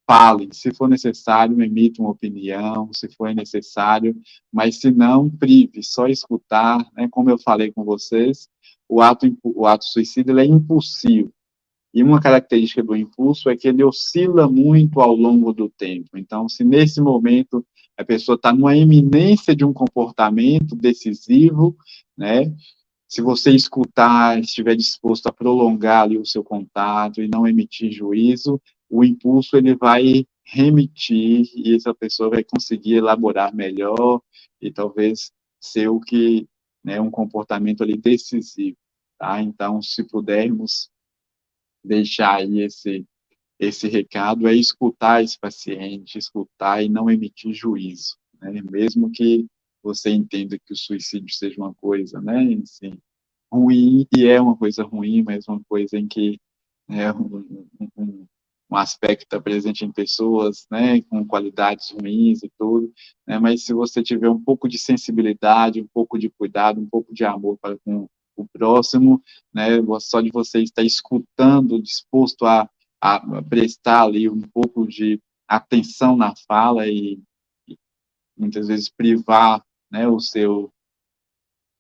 fale, se for necessário, emita uma opinião, se for necessário, mas se não, prive, só escutar, né, como eu falei com vocês, o ato suicida, ele é impulsivo, e uma característica do impulso é que ele oscila muito ao longo do tempo. Então, se nesse momento a pessoa está numa iminência de um comportamento decisivo, né, se você escutar, estiver disposto a prolongar ali o seu contato e não emitir juízo, o impulso ele vai remitir e essa pessoa vai conseguir elaborar melhor e talvez ser o que, né, um comportamento ali decisivo, tá? Então, se pudermos deixar aí esse recado, é escutar esse paciente, escutar e não emitir juízo, né? Mesmo que você entenda que o suicídio seja uma coisa, né, assim, ruim, e é uma coisa ruim, mas uma coisa em que, né, um aspecto está presente em pessoas, né, com qualidades ruins e tudo, né, mas se você tiver um pouco de sensibilidade, um pouco de cuidado, um pouco de amor para com o próximo, né, só de você estar escutando, disposto a prestar ali um pouco de atenção na fala e muitas vezes privar, né,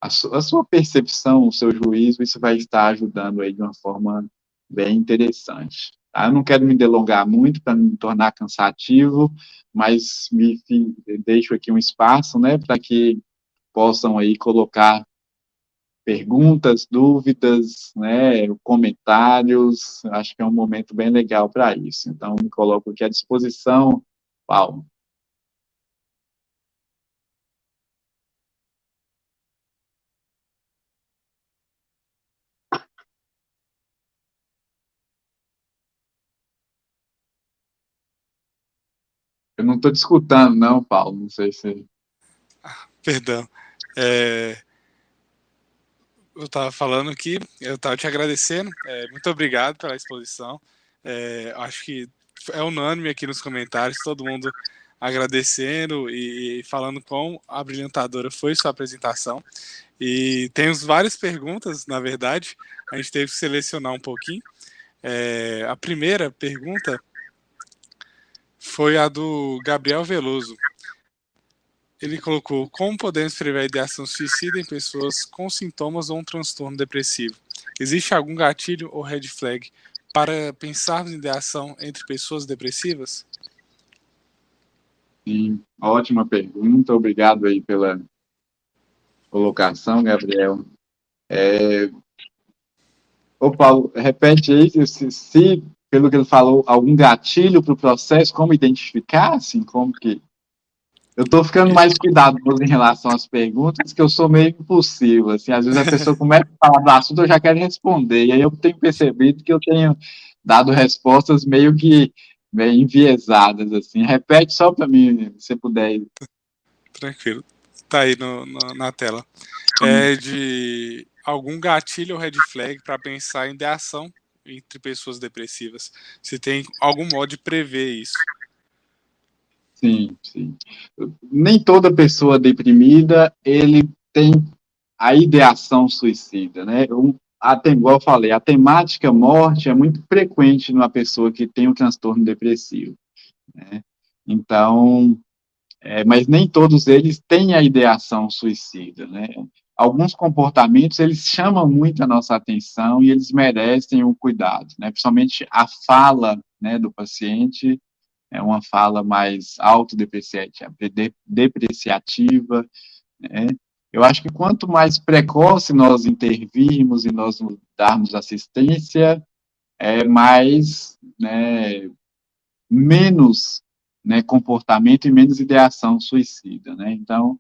a sua percepção, o seu juízo, isso vai estar ajudando aí de uma forma bem interessante. Tá? Eu não quero me delongar muito para não me tornar cansativo, mas deixo aqui um espaço, né, para que possam aí colocar perguntas, dúvidas, né, comentários. Acho que é um momento bem legal para isso. Então, me coloco aqui à disposição, Paulo. Eu não estou te escutando, não, Paulo. Não sei se... Perdão. Eu estava falando aqui, eu estava te agradecendo. Muito obrigado pela exposição. Acho que é unânime aqui nos comentários, todo mundo agradecendo e falando quão abrilhantadora foi sua apresentação. E temos várias perguntas, na verdade, a gente teve que selecionar um pouquinho. A primeira pergunta foi a do Gabriel Veloso. Ele colocou: como podemos prever a ideação suicida em pessoas com sintomas ou um transtorno depressivo? Existe algum gatilho ou red flag para pensarmos em ideação entre pessoas depressivas? Sim, ótima pergunta. Obrigado aí pela colocação, Gabriel. Ô, Paulo, repete aí, se, pelo que ele falou, algum gatilho para o processo, como identificar, assim, como que... Eu estou ficando mais cuidadoso em relação às perguntas, que eu sou meio impulsivo, assim, às vezes a pessoa começa a falar do assunto, eu já quero responder, e aí eu tenho percebido que eu tenho dado respostas meio que meio enviesadas, assim. Repete só para mim, se puder. Tranquilo. Tá aí na tela. É de algum gatilho ou red flag para pensar em ideação entre pessoas depressivas. Se tem algum modo de prever isso. Sim, sim. Nem toda pessoa deprimida, ele tem a ideação suicida, né? Até igual eu falei, a temática morte é muito frequente numa pessoa que tem um transtorno depressivo, né? Então, mas nem todos eles têm a ideação suicida, né? Alguns comportamentos, eles chamam muito a nossa atenção e eles merecem o cuidado, né? Principalmente a fala, né, do paciente é uma fala mais autodepreciativa, depreciativa, né? Eu acho que quanto mais precoce nós intervirmos e nós darmos assistência, mais, né, menos, né, comportamento e menos ideação suicida, né? Então,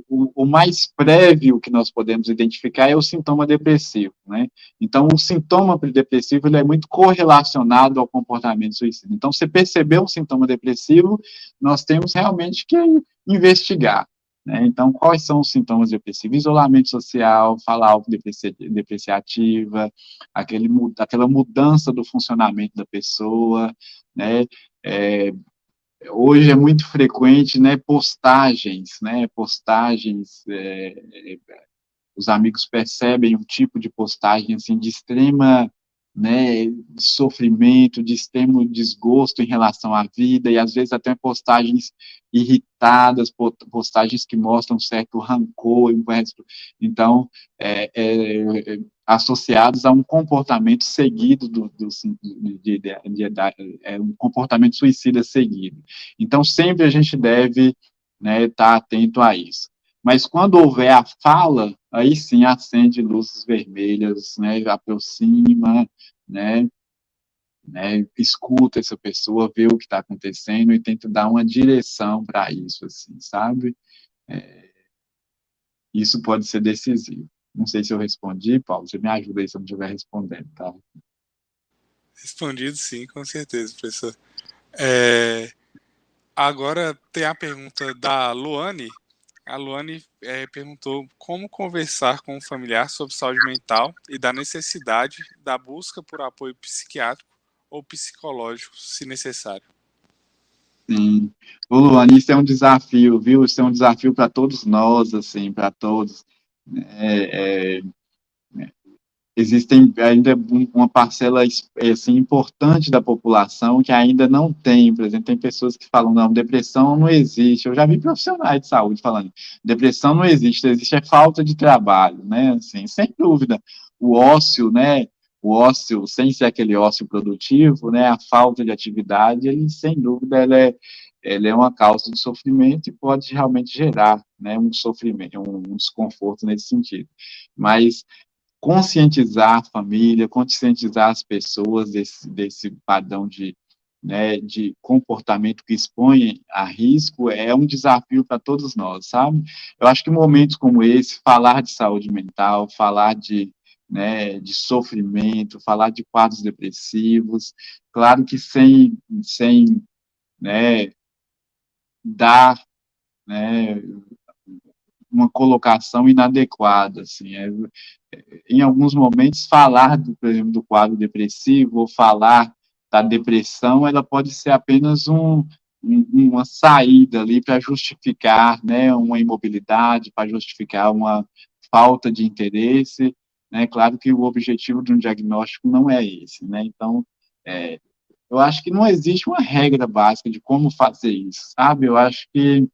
o mais prévio que nós podemos identificar é o sintoma depressivo, né? Então, o sintoma depressivo ele é muito correlacionado ao comportamento suicida. Então, se perceber um sintoma depressivo, nós temos realmente que investigar, né? Então, quais são os sintomas depressivos? Isolamento social, fala autodepreciativa, aquela mudança do funcionamento da pessoa, né? É, hoje é muito frequente, postagens, os amigos percebem um tipo de postagem, assim, de extrema, né, sofrimento, de extremo desgosto em relação à vida, e às vezes até postagens irritadas, postagens que mostram certo rancor, então, associados a um comportamento seguido um comportamento suicida seguido. Então, sempre a gente deve, né, estar atento a isso. Mas quando houver a fala, aí sim acende luzes vermelhas, né, aproxima, né, escuta essa pessoa, vê o que está acontecendo e tenta dar uma direção para isso, assim, sabe? Isso pode ser decisivo. Não sei se eu respondi, Paulo, você me ajuda aí se eu não estiver respondendo, tá? Respondido sim, com certeza, professor. É, agora tem a pergunta da Luane. A Luane perguntou como conversar com um familiar sobre saúde mental e da necessidade da busca por apoio psiquiátrico ou psicológico, se necessário. Sim. Ô, Luane, isso é um desafio, viu? Isso é um desafio para todos nós, assim, para todos. É, é, existem ainda uma parcela assim, importante da população que ainda não tem, por exemplo, tem pessoas que falam, não, depressão não existe. Eu já vi profissionais de saúde falando, depressão não existe, existe é falta de trabalho, né? Assim, sem dúvida, o ócio, né? O ócio, sem ser aquele ócio produtivo, né? A falta de atividade, ele, sem dúvida, ele é uma causa de sofrimento e pode realmente gerar, né? Um sofrimento, um desconforto nesse sentido. Mas conscientizar a família, conscientizar as pessoas desse padrão de, né, de comportamento que expõe a risco é um desafio para todos nós, sabe? Eu acho que momentos como esse, falar de saúde mental, falar de, né, de sofrimento, falar de quadros depressivos, claro que sem, né, dar, né, uma colocação inadequada, assim, em alguns momentos, falar, por exemplo, do quadro depressivo, ou falar da depressão, ela pode ser apenas uma saída ali para justificar, né, uma imobilidade, para justificar uma falta de interesse, né, claro que o objetivo de um diagnóstico não é esse, né, então, eu acho que não existe uma regra básica de como fazer isso, sabe, eu acho que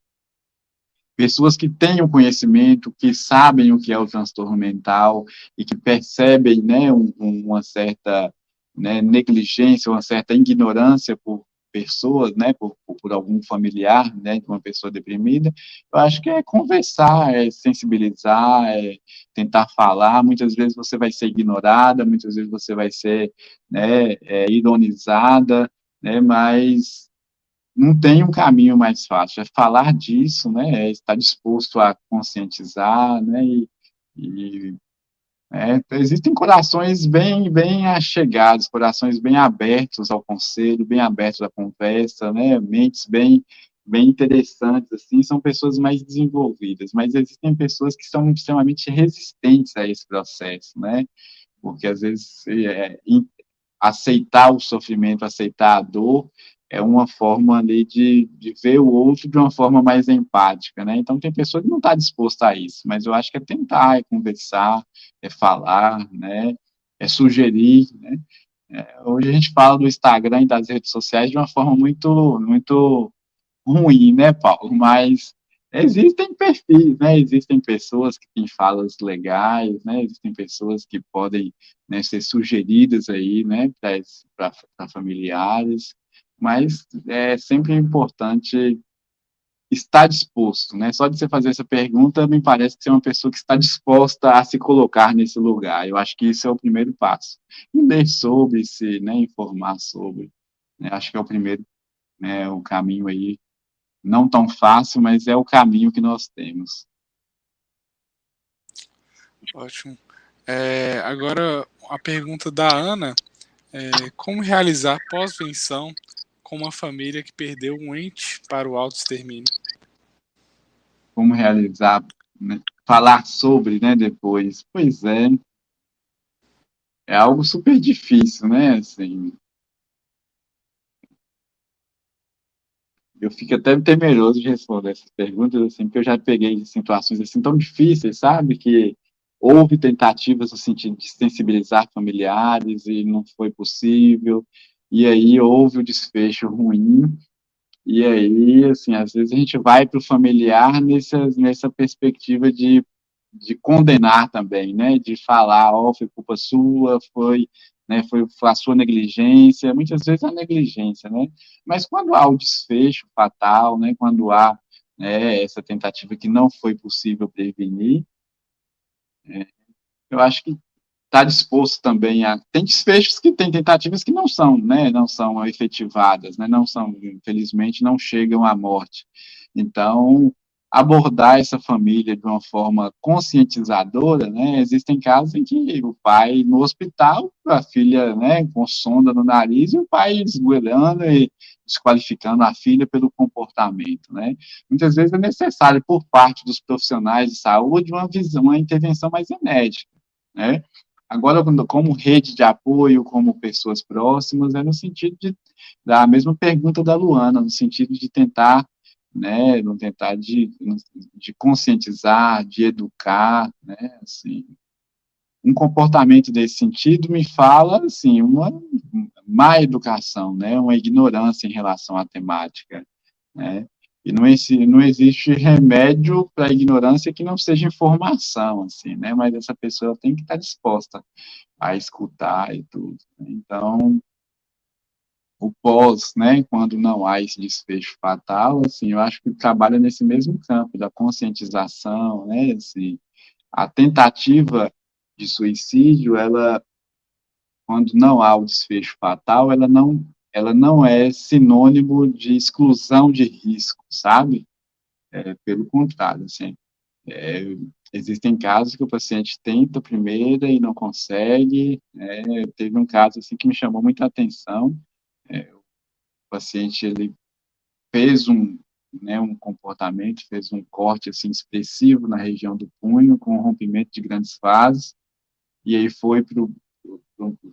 pessoas que tenham conhecimento, que sabem o que é o transtorno mental e que percebem, né, uma certa, né, negligência, uma certa ignorância por pessoas, né, por algum familiar, né, de uma pessoa deprimida, eu acho que é conversar, é sensibilizar, é tentar falar, muitas vezes você vai ser ignorada, muitas vezes você vai ser, né, ironizada, né, mas não tem um caminho mais fácil, é falar disso, né, é estar disposto a conscientizar, né, e existem corações bem achegados, corações bem abertos ao conselho, bem abertos à conversa, né, mentes bem interessantes, assim, são pessoas mais desenvolvidas, mas existem pessoas que são extremamente resistentes a esse processo, né, porque às vezes aceitar o sofrimento, aceitar a dor, é uma forma ali de ver o outro de uma forma mais empática, né? Então, tem pessoa que não está disposta a isso, mas eu acho que é tentar, é conversar, é falar, né? É sugerir, né? Hoje a gente fala do Instagram e das redes sociais de uma forma muito ruim, né, Paulo? Mas existem perfis, né? Existem pessoas que têm falas legais, né? Existem pessoas que podem, né, ser sugeridas aí, né, para familiares, mas é sempre importante estar disposto, né? Só de você fazer essa pergunta, me parece que você é uma pessoa que está disposta a se colocar nesse lugar. Eu acho que isso é o primeiro passo. Ler sobre, se, né, informar sobre, né? Acho que é o primeiro, né, o caminho aí não tão fácil, mas é o caminho que nós temos. Ótimo. Agora, a pergunta da Ana é: como realizar pós-venção com uma família que perdeu um ente para o autoextermínio? Como realizar, né, falar sobre, né, depois. Pois é algo super difícil, né, assim, eu fico até temeroso de responder essas perguntas, assim, porque eu já peguei situações assim tão difíceis, sabe, que houve tentativas no sentido de sensibilizar familiares e não foi possível, e aí houve o desfecho ruim. E aí, assim, às vezes a gente vai para o familiar nessa perspectiva de condenar também, né? De falar, ó, foi culpa sua, foi a sua negligência, muitas vezes a negligência, né? Mas quando há o desfecho fatal, né? Quando há, né, essa tentativa que não foi possível prevenir, eu acho que está disposto também a. Tem desfechos que tem tentativas que não são, né, não são efetivadas, né, não são, infelizmente, não chegam à morte. Então, abordar essa família de uma forma conscientizadora, né, existem casos em que o pai no hospital, a filha, né, com sonda no nariz e o pai esgoelando e desqualificando a filha pelo comportamento, né. Muitas vezes é necessário, por parte dos profissionais de saúde, uma visão, uma intervenção mais enérgica, né. Agora, como rede de apoio, como pessoas próximas, é no sentido da mesma pergunta da Luana, no sentido de tentar, né, não tentar de conscientizar, de educar, né, assim, um comportamento desse sentido me fala, assim, uma má educação, né, uma ignorância em relação à temática, né, e não existe remédio para a ignorância que não seja informação, assim, né, mas essa pessoa tem que estar disposta a escutar e tudo, né? Então, o pós, né, quando não há esse desfecho fatal, assim, eu acho que trabalha nesse mesmo campo da conscientização, né, assim, a tentativa de suicídio, ela, quando não há o desfecho fatal, ela não é sinônimo de exclusão de risco, sabe? Pelo contrário, assim, é, existem casos que o paciente tenta a primeira e não consegue, né? Teve um caso assim que me chamou muita atenção. O paciente ele fez um comportamento, fez um corte assim expressivo na região do punho com rompimento de grandes vasos e aí foi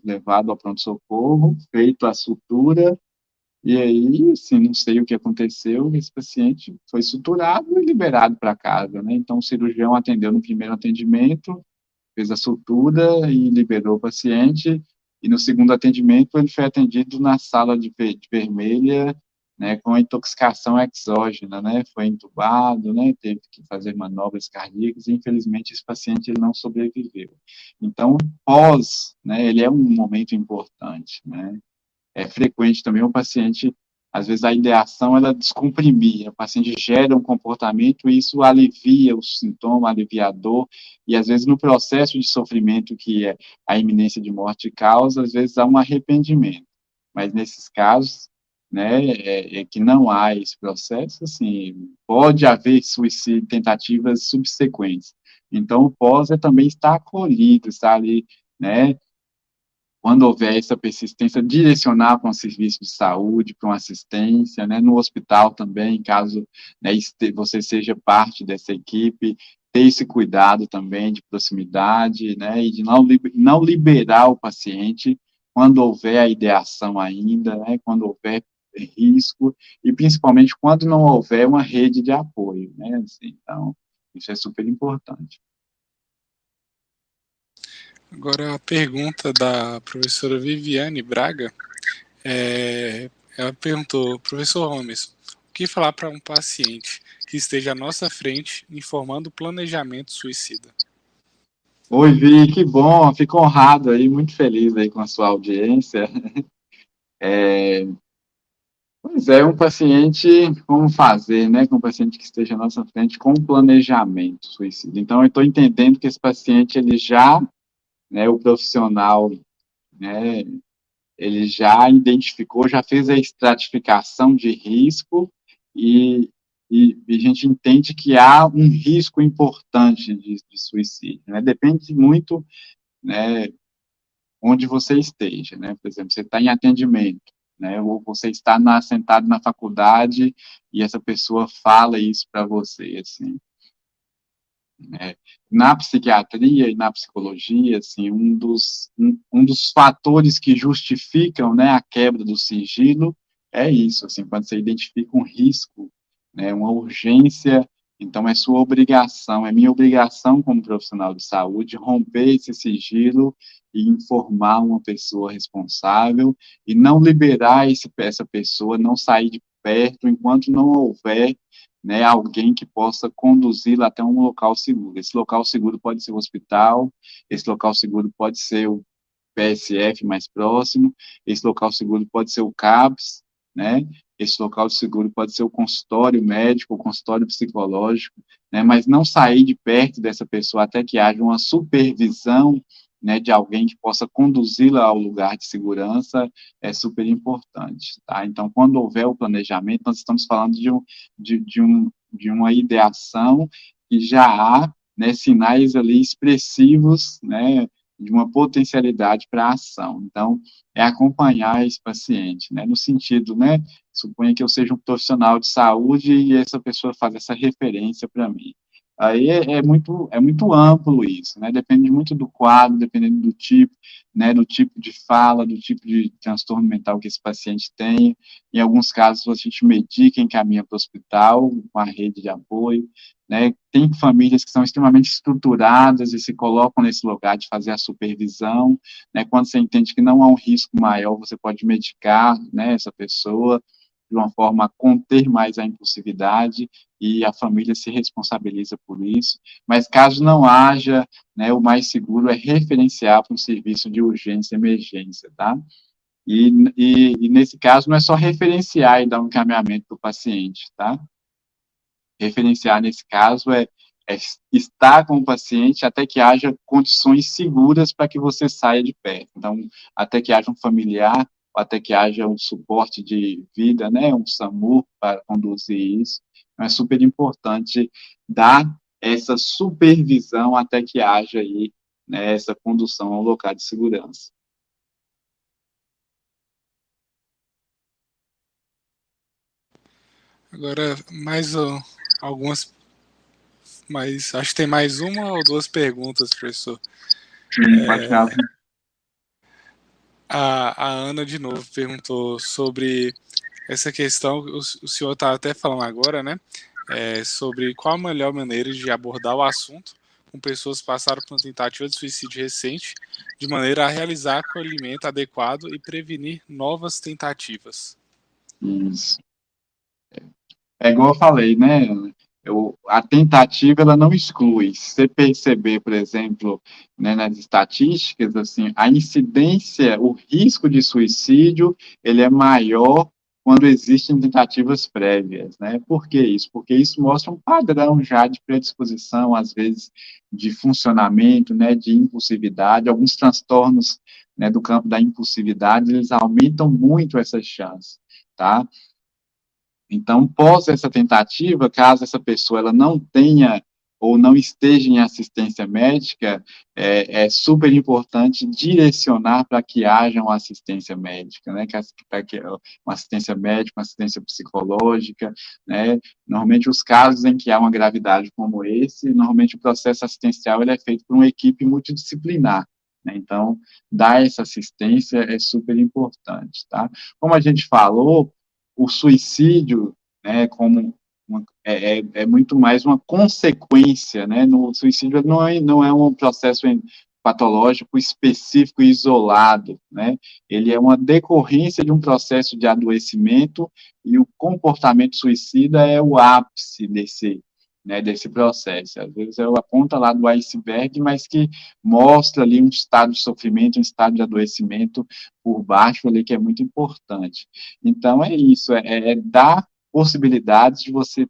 levado ao pronto-socorro, feito a sutura. E aí, assim, não sei o que aconteceu, esse paciente foi suturado e liberado para casa, né? Então, o cirurgião atendeu no primeiro atendimento, fez a sutura e liberou o paciente, e no segundo atendimento ele foi atendido na sala de vermelha, né, com intoxicação exógena, né? Foi entubado, né? Teve que fazer manobras cardíacas, e infelizmente esse paciente ele não sobreviveu. Então, pós, né, ele é um momento importante, né? É frequente também o paciente, às vezes a ideação ela descomprimir, o paciente gera um comportamento e isso alivia o sintoma, alivia a dor, e às vezes no processo de sofrimento que a iminência de morte causa, às vezes há um arrependimento. Mas nesses casos, né, que não há esse processo, assim, pode haver suicídio, tentativas subsequentes. Então, o pós também está acolhido, está ali, né, quando houver essa persistência, direcionar para um serviço de saúde, para uma assistência, né, no hospital também, caso, né, você seja parte dessa equipe, ter esse cuidado também de proximidade, né, e de não liberar o paciente quando houver a ideação ainda, né, quando houver risco, e principalmente quando não houver uma rede de apoio, né, assim, então, isso é super importante. Agora a pergunta da professora Viviane Braga, ela perguntou, professor Holmes, o que falar para um paciente que esteja à nossa frente informando planejamento suicida? Oi, Vi, que bom, fico honrado aí, muito feliz aí com a sua audiência. Pois é, um paciente, como fazer, né, com um paciente que esteja à nossa frente com planejamento suicida. Então, eu estou entendendo que esse paciente, ele já, né, o profissional, né, ele já identificou, já fez a estratificação de risco e, e a gente entende que há um risco importante de suicídio, né, depende muito, né, onde você esteja, né? Por exemplo, você está em atendimento, né? Ou você está sentado na faculdade e essa pessoa fala isso para você, assim. Né? Na psiquiatria e na psicologia, assim, um dos fatores que justificam, né, a quebra do sigilo é isso, assim, quando você identifica um risco, né, uma urgência, então é sua obrigação, é minha obrigação como profissional de saúde romper esse sigilo e informar uma pessoa responsável e não liberar essa pessoa, não sair de perto enquanto não houver, né, alguém que possa conduzi-la até um local seguro. Esse local seguro pode ser o hospital, esse local seguro pode ser o PSF mais próximo, esse local seguro pode ser o CAPS, né? Esse local seguro pode ser o consultório médico, o consultório psicológico, né? Mas não sair de perto dessa pessoa até que haja uma supervisão, né, de alguém que possa conduzi-la ao lugar de segurança é super importante, tá? Então, quando houver o planejamento, nós estamos falando de uma ideação que já há, né, sinais ali expressivos, né, de uma potencialidade para a ação. Então, é acompanhar esse paciente, né, no sentido, né, suponha que eu seja um profissional de saúde e essa pessoa faz essa referência para mim. Aí é muito amplo isso, né, depende muito do quadro, dependendo do tipo, né, do tipo de fala, do tipo de transtorno mental que esse paciente tem. Em alguns casos, a gente medica, encaminha para o hospital, com a rede de apoio, né? Tem famílias que são extremamente estruturadas e se colocam nesse lugar de fazer a supervisão, né? Quando você entende que não há um risco maior, você pode medicar, né, essa pessoa de uma forma a conter mais a impulsividade e a família se responsabiliza por isso. Mas caso não haja, né, o mais seguro é referenciar para um serviço de urgência e emergência, tá? E nesse caso não é só referenciar e dar um encaminhamento para o paciente, tá? Referenciar, nesse caso, é estar com o paciente até que haja condições seguras para que você saia de perto. Então, até que haja um familiar, até que haja um suporte de vida, né, um SAMU para conduzir isso. Então, é super importante dar essa supervisão até que haja aí, né, essa condução ao local de segurança. Agora, mais algumas, mas acho que tem mais uma ou duas perguntas, professor. Sim, pode ficar. A Ana, de novo, perguntou sobre essa questão, o senhor está até falando agora, né? Sobre qual a melhor maneira de abordar o assunto com pessoas que passaram por uma tentativa de suicídio recente, de maneira a realizar acolhimento adequado e prevenir novas tentativas. Isso. É igual eu falei, né? A tentativa ela não exclui. Se você perceber, por exemplo, né, nas estatísticas, assim, a incidência, o risco de suicídio, ele é maior quando existem tentativas prévias, né? Por que isso? Porque isso mostra um padrão já de predisposição, às vezes, de funcionamento, né, de impulsividade, alguns transtornos, né, do campo da impulsividade, eles aumentam muito essas chances. tá? Então, pós essa tentativa, caso essa pessoa ela não tenha ou não esteja em assistência médica, é super importante direcionar para que haja uma assistência médica, né? Para que uma assistência médica, uma assistência psicológica, né? Normalmente os casos em que há uma gravidade como esse, normalmente o processo assistencial ele é feito por uma equipe multidisciplinar, né? Então, dar essa assistência é super importante, tá? Como a gente falou, o suicídio, né, como é muito mais uma consequência, né? No suicídio não é um processo patológico específico e isolado, né? Ele é uma decorrência de um processo de adoecimento e o comportamento suicida é o ápice desse processo. Às vezes é a ponta lá do iceberg, mas que mostra ali um estado de sofrimento, um estado de adoecimento por baixo ali que é muito importante. Então é isso, é dar possibilidades de você,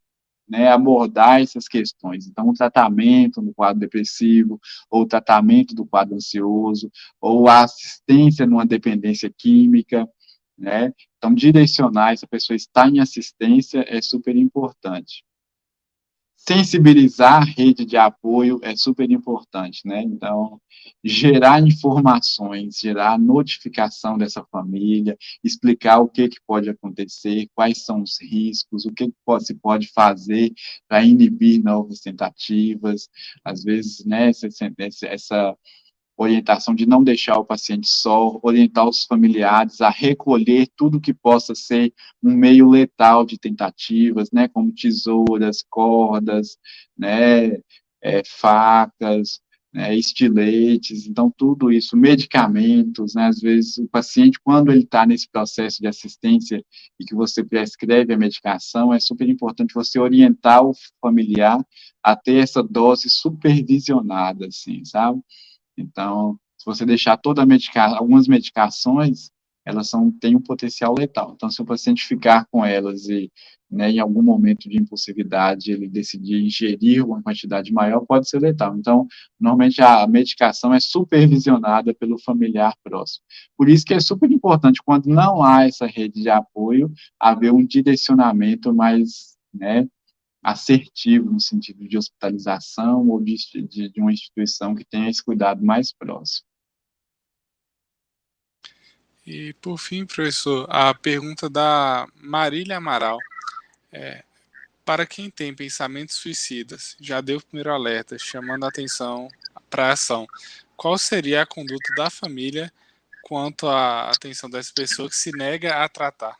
né, abordar essas questões. Então, o tratamento no quadro depressivo, ou o tratamento do quadro ansioso, ou a assistência numa dependência química, né? Então, direcionar essa pessoa estar em assistência é super importante. Sensibilizar a rede de apoio é super importante, né? Então, gerar informações, gerar notificação dessa família, explicar o que pode acontecer, quais são os riscos, o que se pode fazer para inibir novas tentativas. Às vezes, né, essa orientação de não deixar o paciente só, orientar os familiares a recolher tudo que possa ser um meio letal de tentativas, né, como tesouras, cordas, né, facas, né, estiletes, então tudo isso, medicamentos, né, às vezes o paciente, quando ele está nesse processo de assistência e que você prescreve a medicação, é super importante você orientar o familiar a ter essa dose supervisionada, assim, sabe? Então, se você deixar algumas medicações, elas têm um potencial letal. Então, se o paciente ficar com elas e, né, em algum momento de impulsividade, ele decidir ingerir uma quantidade maior, pode ser letal. Então, normalmente a medicação é supervisionada pelo familiar próximo. Por isso que é super importante, quando não há essa rede de apoio, haver um direcionamento mais, né, assertivo no sentido de hospitalização ou de uma instituição que tenha esse cuidado mais próximo. E, por fim, professor, a pergunta da Marília Amaral. Para quem tem pensamentos suicidas, já deu o primeiro alerta, chamando a atenção para a ação. Qual seria a conduta da família quanto à atenção dessa pessoa que se nega a tratar?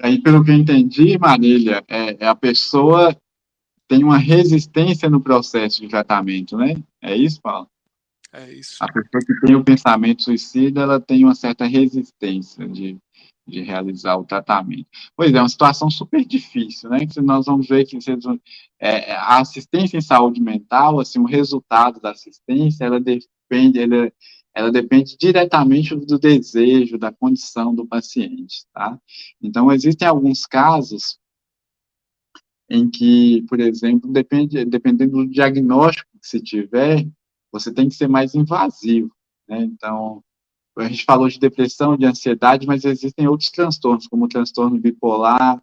Aí, pelo que eu entendi, Marília, a pessoa tem uma resistência no processo de tratamento, né? É isso, Paulo? É isso. A pessoa que tem o pensamento suicida, ela tem uma certa resistência de realizar o tratamento. Pois é uma situação super difícil, né? Que nós vamos ver que a assistência em saúde mental, assim, o resultado da assistência, ela depende diretamente do desejo, da condição do paciente, tá? Então, existem alguns casos em que, por exemplo, dependendo do diagnóstico que se tiver, você tem que ser mais invasivo, né? Então, a gente falou de depressão, de ansiedade, mas existem outros transtornos, como o transtorno bipolar,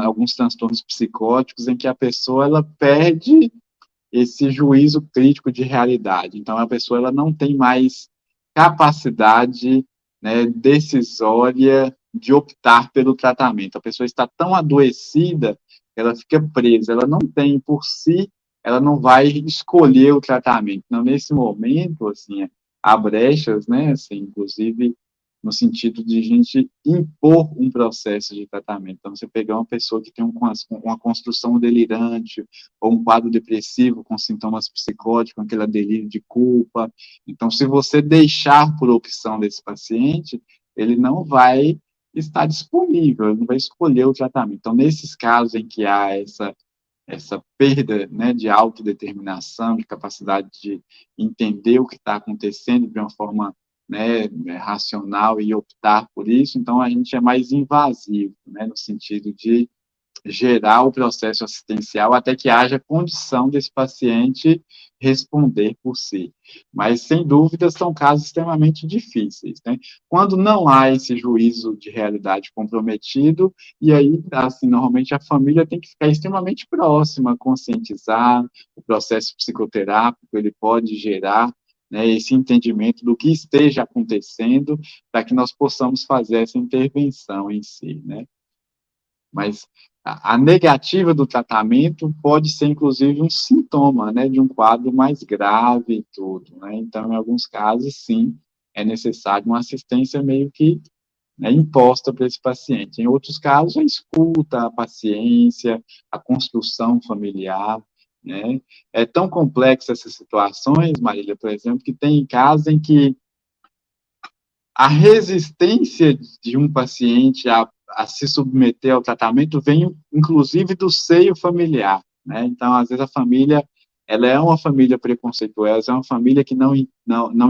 alguns transtornos psicóticos, em que a pessoa ela perde esse juízo crítico de realidade. Então, a pessoa ela não tem mais capacidade, né, decisória de optar pelo tratamento. A pessoa está tão adoecida, ela fica presa, ela não tem por si, ela não vai escolher o tratamento. Então, nesse momento, assim, há brechas, né, assim, inclusive no sentido de a gente impor um processo de tratamento. Então, você pegar uma pessoa que tem uma construção delirante, ou um quadro depressivo com sintomas psicóticos, com aquele delírio de culpa. Então, se você deixar por opção desse paciente, ele não vai estar disponível, ele não vai escolher o tratamento. Então, nesses casos em que há essa perda, né, de autodeterminação, de capacidade de entender o que está acontecendo de uma forma, né, racional e optar por isso, então a gente é mais invasivo, né, no sentido de gerar o processo assistencial até que haja condição desse paciente responder por si. Mas, sem dúvida, são casos extremamente difíceis, né? Quando não há esse juízo de realidade comprometido, e aí, assim, normalmente a família tem que ficar extremamente próxima, conscientizar, o processo psicoterápico, ele pode gerar, né, esse entendimento do que esteja acontecendo, para que nós possamos fazer essa intervenção em si, né? Mas a negativa do tratamento pode ser, inclusive, um sintoma, né, de um quadro mais grave e tudo, né? Então, em alguns casos, sim, é necessário uma assistência meio que, né, imposta para esse paciente. Em outros casos, a escuta, a paciência, a construção familiar, né? É tão complexa essas situações, Marília, por exemplo, que tem casos em que a resistência de um paciente a se submeter ao tratamento vem, inclusive, do seio familiar, né? Então, às vezes, a família, ela é uma família preconceituosa, é uma família que não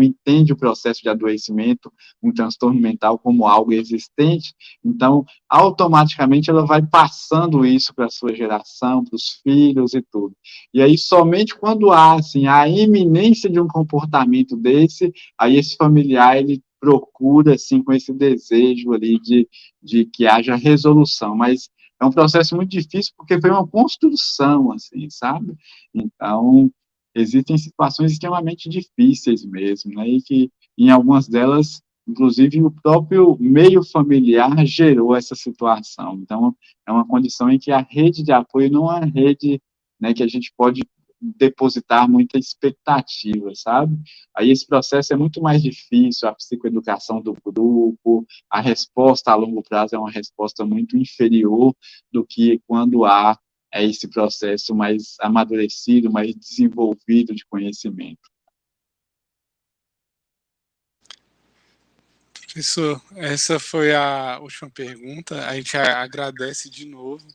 entende o processo de adoecimento, um transtorno mental como algo existente, então, automaticamente, ela vai passando isso para a sua geração, para os filhos e tudo. E aí, somente quando há, assim, a iminência de um comportamento desse, aí esse familiar, ele procura, assim, com esse desejo ali de que haja resolução, mas é um processo muito difícil porque foi uma construção, assim, sabe? Então, existem situações extremamente difíceis mesmo, né? E que, em algumas delas, inclusive, o próprio meio familiar gerou essa situação. Então, é uma condição em que a rede de apoio não é uma rede, né, que a gente pode depositar muita expectativa, sabe? Aí esse processo é muito mais difícil, a psicoeducação do grupo, a resposta a longo prazo é uma resposta muito inferior do que quando há esse processo mais amadurecido, mais desenvolvido de conhecimento. Professor, essa foi a última pergunta. A gente agradece de novo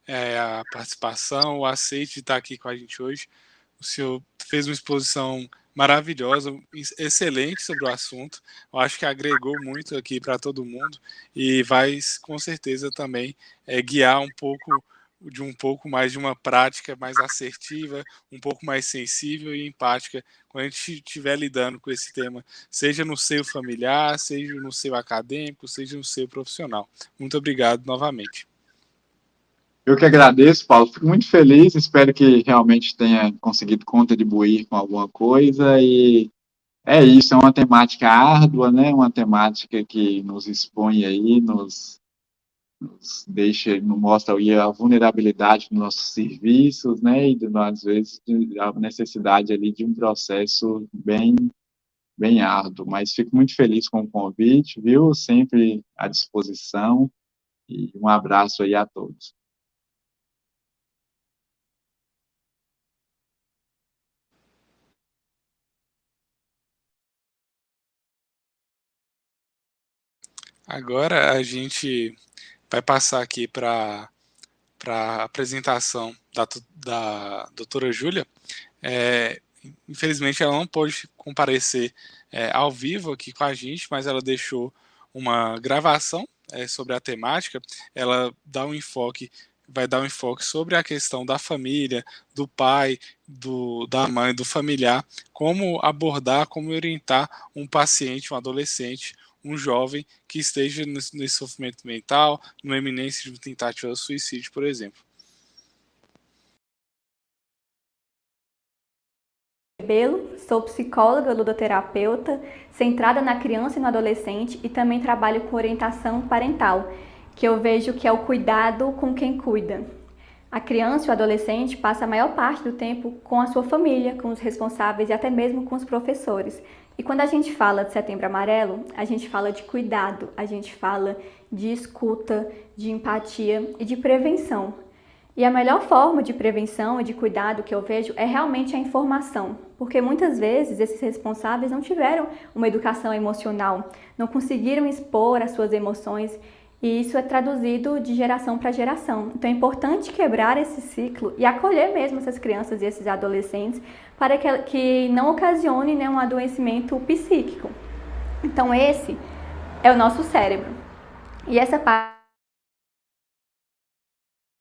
a participação, o aceite de estar aqui com a gente hoje. O senhor fez uma exposição maravilhosa, excelente sobre o assunto. Eu acho que agregou muito aqui para todo mundo e vai, com certeza, também guiar um pouco mais de uma prática mais assertiva, um pouco mais sensível e empática quando a gente estiver lidando com esse tema, seja no seio familiar, seja no seio acadêmico, seja no seio profissional. Muito obrigado novamente. Eu que agradeço, Paulo. Fico muito feliz. Espero que realmente tenha conseguido contribuir com alguma coisa. E é isso, é uma temática árdua, né? Uma temática que nos expõe aí, nos deixa, nos mostra aí a vulnerabilidade dos nossos serviços, né? E, às vezes, a necessidade ali de um processo bem árduo. Mas fico muito feliz com o convite, viu? Sempre à disposição. E um abraço aí a todos. Agora a gente vai passar aqui para a apresentação da doutora Júlia. É, infelizmente ela não pôde comparecer ao vivo aqui com a gente, mas ela deixou uma gravação sobre a temática. Ela vai dar um enfoque sobre a questão da família, do pai, da mãe, do familiar, como abordar, como orientar um paciente, um adolescente, um jovem que esteja nesse sofrimento mental, numa eminência de tentativa de suicídio, por exemplo. Sou psicóloga ludoterapeuta, centrada na criança e no adolescente e também trabalho com orientação parental, que eu vejo que é o cuidado com quem cuida. A criança e o adolescente passa a maior parte do tempo com a sua família, com os responsáveis e até mesmo com os professores. E quando a gente fala de Setembro Amarelo, a gente fala de cuidado, a gente fala de escuta, de empatia e de prevenção. E a melhor forma de prevenção e de cuidado que eu vejo é realmente a informação, porque muitas vezes esses responsáveis não tiveram uma educação emocional, não conseguiram expor as suas emoções e isso é traduzido de geração para geração. Então é importante quebrar esse ciclo e acolher mesmo essas crianças e esses adolescentes para que não ocasione, né, um adoecimento psíquico. Então esse é o nosso cérebro. E essa parte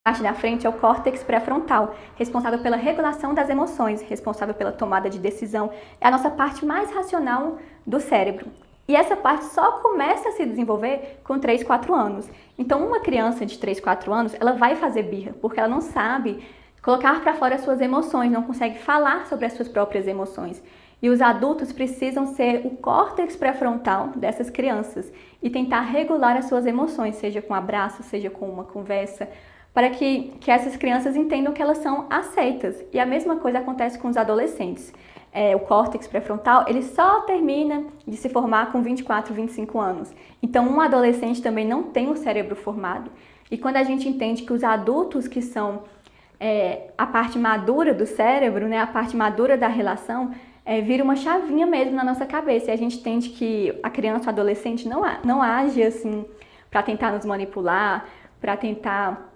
parte da frente é o córtex pré-frontal, responsável pela regulação das emoções, responsável pela tomada de decisão. É a nossa parte mais racional do cérebro. E essa parte só começa a se desenvolver com 3, 4 anos. Então, uma criança de 3, 4 anos, ela vai fazer birra, porque ela não sabe colocar para fora as suas emoções, não consegue falar sobre as suas próprias emoções. E os adultos precisam ser o córtex pré-frontal dessas crianças e tentar regular as suas emoções, seja com um abraço, seja com uma conversa, para que essas crianças entendam que elas são aceitas. E a mesma coisa acontece com os adolescentes. O córtex pré-frontal, ele só termina de se formar com 24, 25 anos. Então, um adolescente também não tem o cérebro formado. E quando a gente entende que os adultos que são a parte madura do cérebro, né, a parte madura da relação, vira uma chavinha mesmo na nossa cabeça. E a gente entende que a criança ou adolescente não age assim para tentar nos manipular, para tentar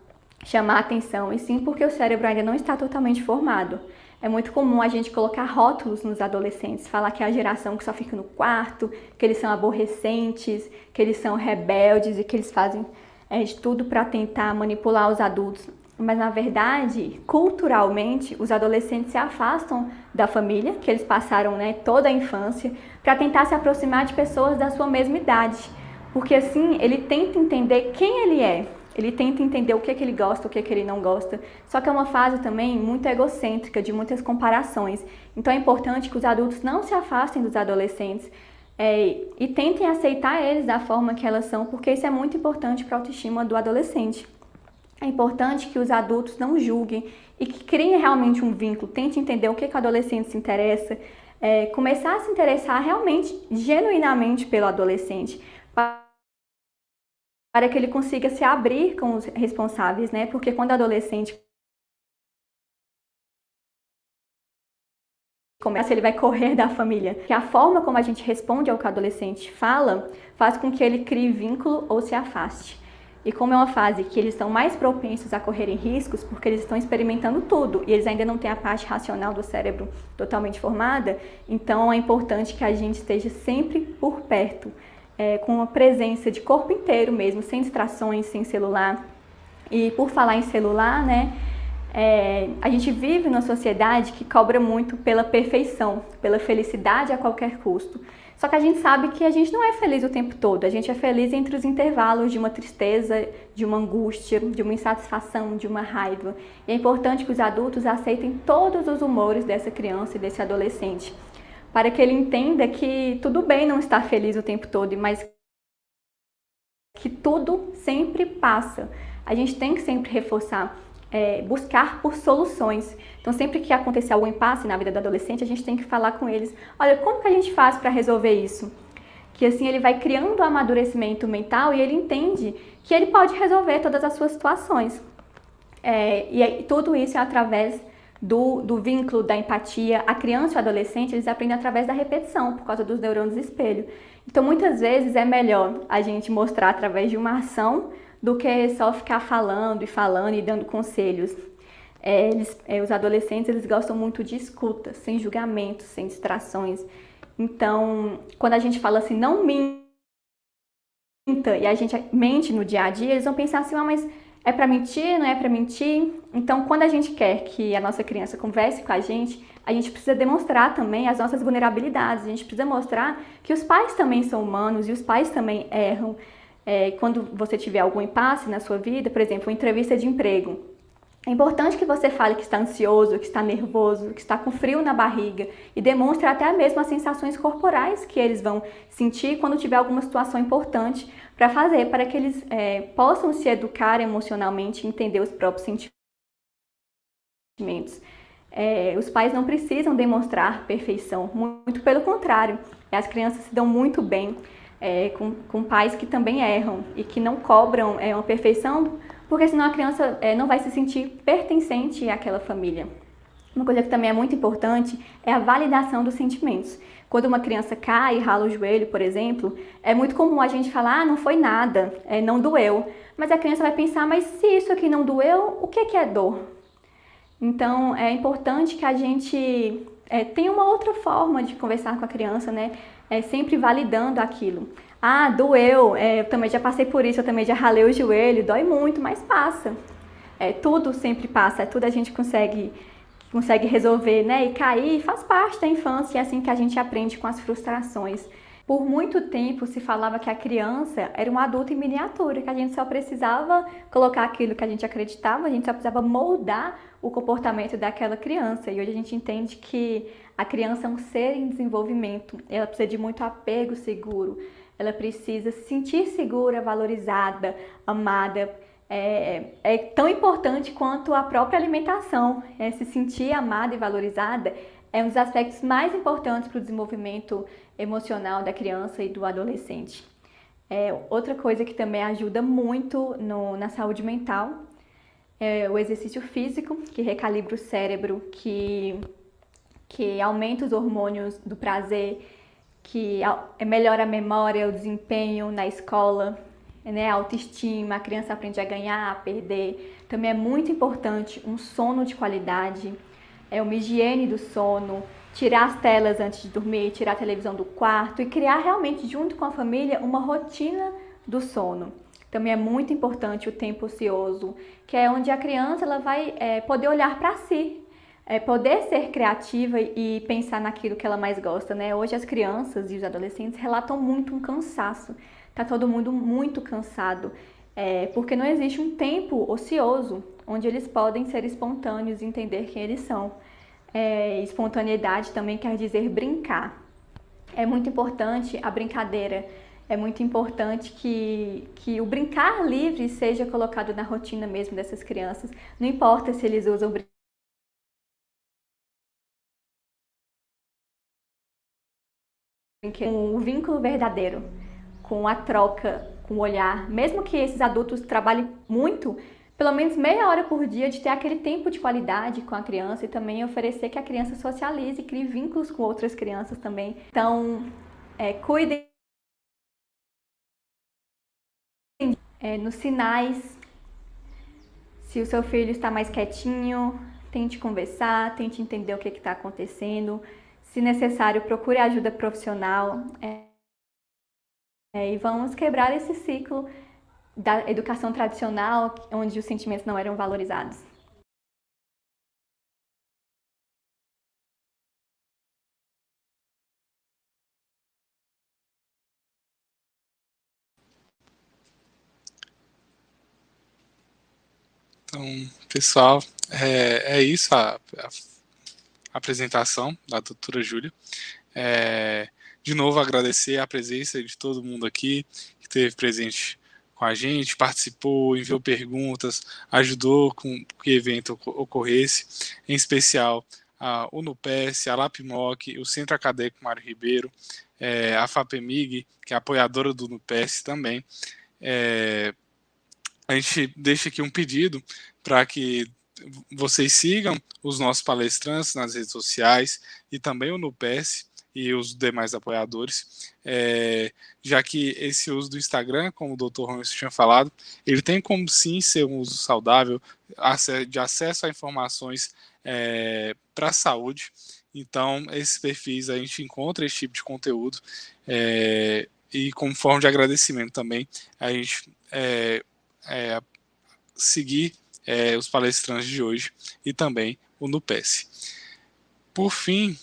chamar a atenção, e sim porque o cérebro ainda não está totalmente formado. É muito comum a gente colocar rótulos nos adolescentes, falar que é a geração que só fica no quarto, que eles são aborrecentes, que eles são rebeldes e que eles fazem de tudo para tentar manipular os adultos. Mas, na verdade, culturalmente, os adolescentes se afastam da família, que eles passaram, né, toda a infância, para tentar se aproximar de pessoas da sua mesma idade. Porque assim, ele tenta entender quem ele é. Ele tenta entender o que ele gosta, o que ele não gosta. Só que é uma fase também muito egocêntrica, de muitas comparações. Então é importante que os adultos não se afastem dos adolescentes e tentem aceitar eles da forma que elas são, porque isso é muito importante para a autoestima do adolescente. É importante que os adultos não julguem e que criem realmente um vínculo, tentem entender o que o adolescente se interessa, começar a se interessar realmente, genuinamente pelo adolescente, para que ele consiga se abrir com os responsáveis, né? Porque quando o adolescente começa, ele vai correr da família. Que a forma como a gente responde ao que o adolescente fala faz com que ele crie vínculo ou se afaste. E como é uma fase que eles estão mais propensos a correrem riscos, porque eles estão experimentando tudo e eles ainda não têm a parte racional do cérebro totalmente formada, então é importante que a gente esteja sempre por perto, com uma presença de corpo inteiro mesmo, sem distrações, sem celular. E por falar em celular, né, a gente vive numa sociedade que cobra muito pela perfeição, pela felicidade a qualquer custo. Só que a gente sabe que a gente não é feliz o tempo todo, a gente é feliz entre os intervalos de uma tristeza, de uma angústia, de uma insatisfação, de uma raiva. E é importante que os adultos aceitem todos os humores dessa criança e desse adolescente, para que ele entenda que tudo bem não estar feliz o tempo todo, mas que tudo sempre passa. A gente tem que sempre reforçar, buscar por soluções. Então, sempre que acontecer algum impasse na vida do adolescente, a gente tem que falar com eles, olha, como que a gente faz para resolver isso? Que assim ele vai criando um amadurecimento mental e ele entende que ele pode resolver todas as suas situações. E tudo isso é através do vínculo, da empatia. A criança e o adolescente, eles aprendem através da repetição, por causa dos neurônios espelho. Então, muitas vezes é melhor a gente mostrar através de uma ação do que só ficar falando e dando conselhos. Os adolescentes, eles gostam muito de escuta, sem julgamento, sem distrações. Então, quando a gente fala assim, não minta, e a gente mente no dia a dia, eles vão pensar assim, mas é para mentir, não é para mentir? Então, quando a gente quer que a nossa criança converse com a gente precisa demonstrar também as nossas vulnerabilidades, a gente precisa mostrar que os pais também são humanos e os pais também erram. Quando você tiver algum impasse na sua vida, por exemplo, uma entrevista de emprego, é importante que você fale que está ansioso, que está nervoso, que está com frio na barriga e demonstre até mesmo as sensações corporais que eles vão sentir quando tiver alguma situação importante para fazer, para que eles possam se educar emocionalmente e entender os próprios sentimentos. Os pais não precisam demonstrar perfeição, muito pelo contrário, as crianças se dão muito bem com pais que também erram e que não cobram uma perfeição, porque senão a criança não vai se sentir pertencente àquela família. Uma coisa que também é muito importante é a validação dos sentimentos. Quando uma criança cai e rala o joelho, por exemplo, é muito comum a gente falar, não foi nada, não doeu. Mas a criança vai pensar, mas se isso aqui não doeu, o que é dor? Então, é importante que a gente tenha uma outra forma de conversar com a criança, né? Sempre validando aquilo. Ah, doeu, eu também já passei por isso, eu também já ralei o joelho, dói muito, mas passa. tudo sempre passa, tudo a gente consegue resolver, né? E cair faz parte da infância, é assim que a gente aprende com as frustrações. Por muito tempo se falava que a criança era um adulto em miniatura, que a gente só precisava colocar aquilo que a gente acreditava, a gente só precisava moldar o comportamento daquela criança. E hoje a gente entende que a criança é um ser em desenvolvimento, ela precisa de muito apego seguro, ela precisa se sentir segura, valorizada, amada. É tão importante quanto a própria alimentação, se sentir amada e valorizada é um dos aspectos mais importantes para o desenvolvimento emocional da criança e do adolescente. Outra coisa que também ajuda muito na saúde mental é o exercício físico, que recalibra o cérebro, que aumenta os hormônios do prazer, que melhora a memória, o desempenho na escola, né, a autoestima, a criança aprende a ganhar, a perder. Também é muito importante um sono de qualidade, uma higiene do sono, tirar as telas antes de dormir, tirar a televisão do quarto e criar realmente, junto com a família, uma rotina do sono. Também é muito importante o tempo ocioso, que é onde a criança ela vai poder olhar para si, poder ser criativa e pensar naquilo que ela mais gosta, né? Hoje as crianças e os adolescentes relatam muito um cansaço. Tá todo mundo muito cansado, porque não existe um tempo ocioso onde eles podem ser espontâneos e entender quem eles são. Espontaneidade também quer dizer brincar. É muito importante a brincadeira, é muito importante que o brincar livre seja colocado na rotina mesmo dessas crianças. Não importa se eles usam com o vínculo verdadeiro, com a troca, com o olhar, mesmo que esses adultos trabalhem muito, pelo menos meia hora por dia de ter aquele tempo de qualidade com a criança e também oferecer que a criança socialize e crie vínculos com outras crianças também. Então, cuidem nos sinais. Se o seu filho está mais quietinho, tente conversar, tente entender o que está acontecendo. Se necessário, procure ajuda profissional. E vamos quebrar esse ciclo da educação tradicional, onde os sentimentos não eram valorizados. Então, pessoal, é isso a apresentação da doutora Júlia. De novo, agradecer a presença de todo mundo aqui que esteve presente com a gente, participou, enviou perguntas, ajudou com que o evento ocorresse, em especial a UNUPES, a LAPMOC, o Centro Acadêmico Mário Ribeiro, a FAPEMIG, que é apoiadora do UNUPES também. A gente deixa aqui um pedido para que vocês sigam os nossos palestrantes nas redes sociais e também o NUPES e os demais apoiadores, já que esse uso do Instagram, como o Dr. Ronson tinha falado, ele tem como sim ser um uso saudável, de acesso a informações para a saúde. Então, esses perfis a gente encontra esse tipo de conteúdo e como forma de agradecimento também, a gente seguir os palestrantes de hoje e também o NUPES. Por fim,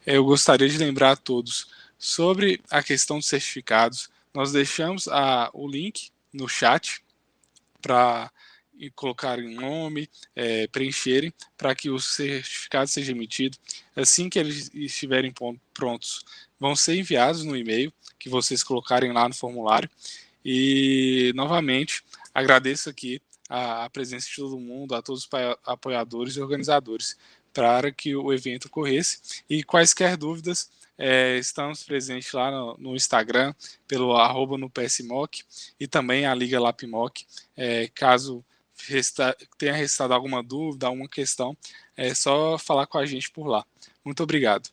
eu gostaria de lembrar a todos sobre a questão dos certificados. Nós deixamos o link no chat para colocarem um nome, preencherem, para que o certificado seja emitido. Assim que eles estiverem prontos, vão ser enviados no e-mail que vocês colocarem lá no formulário. E, novamente, agradeço aqui a presença de todo mundo, a todos os apoiadores e organizadores, para que o evento ocorresse. E quaisquer dúvidas, estamos presentes lá no Instagram, pelo @NUPESMOC, e também a Liga LAPMOC. Caso tenha restado alguma dúvida, alguma questão, é só falar com a gente por lá. Muito obrigado.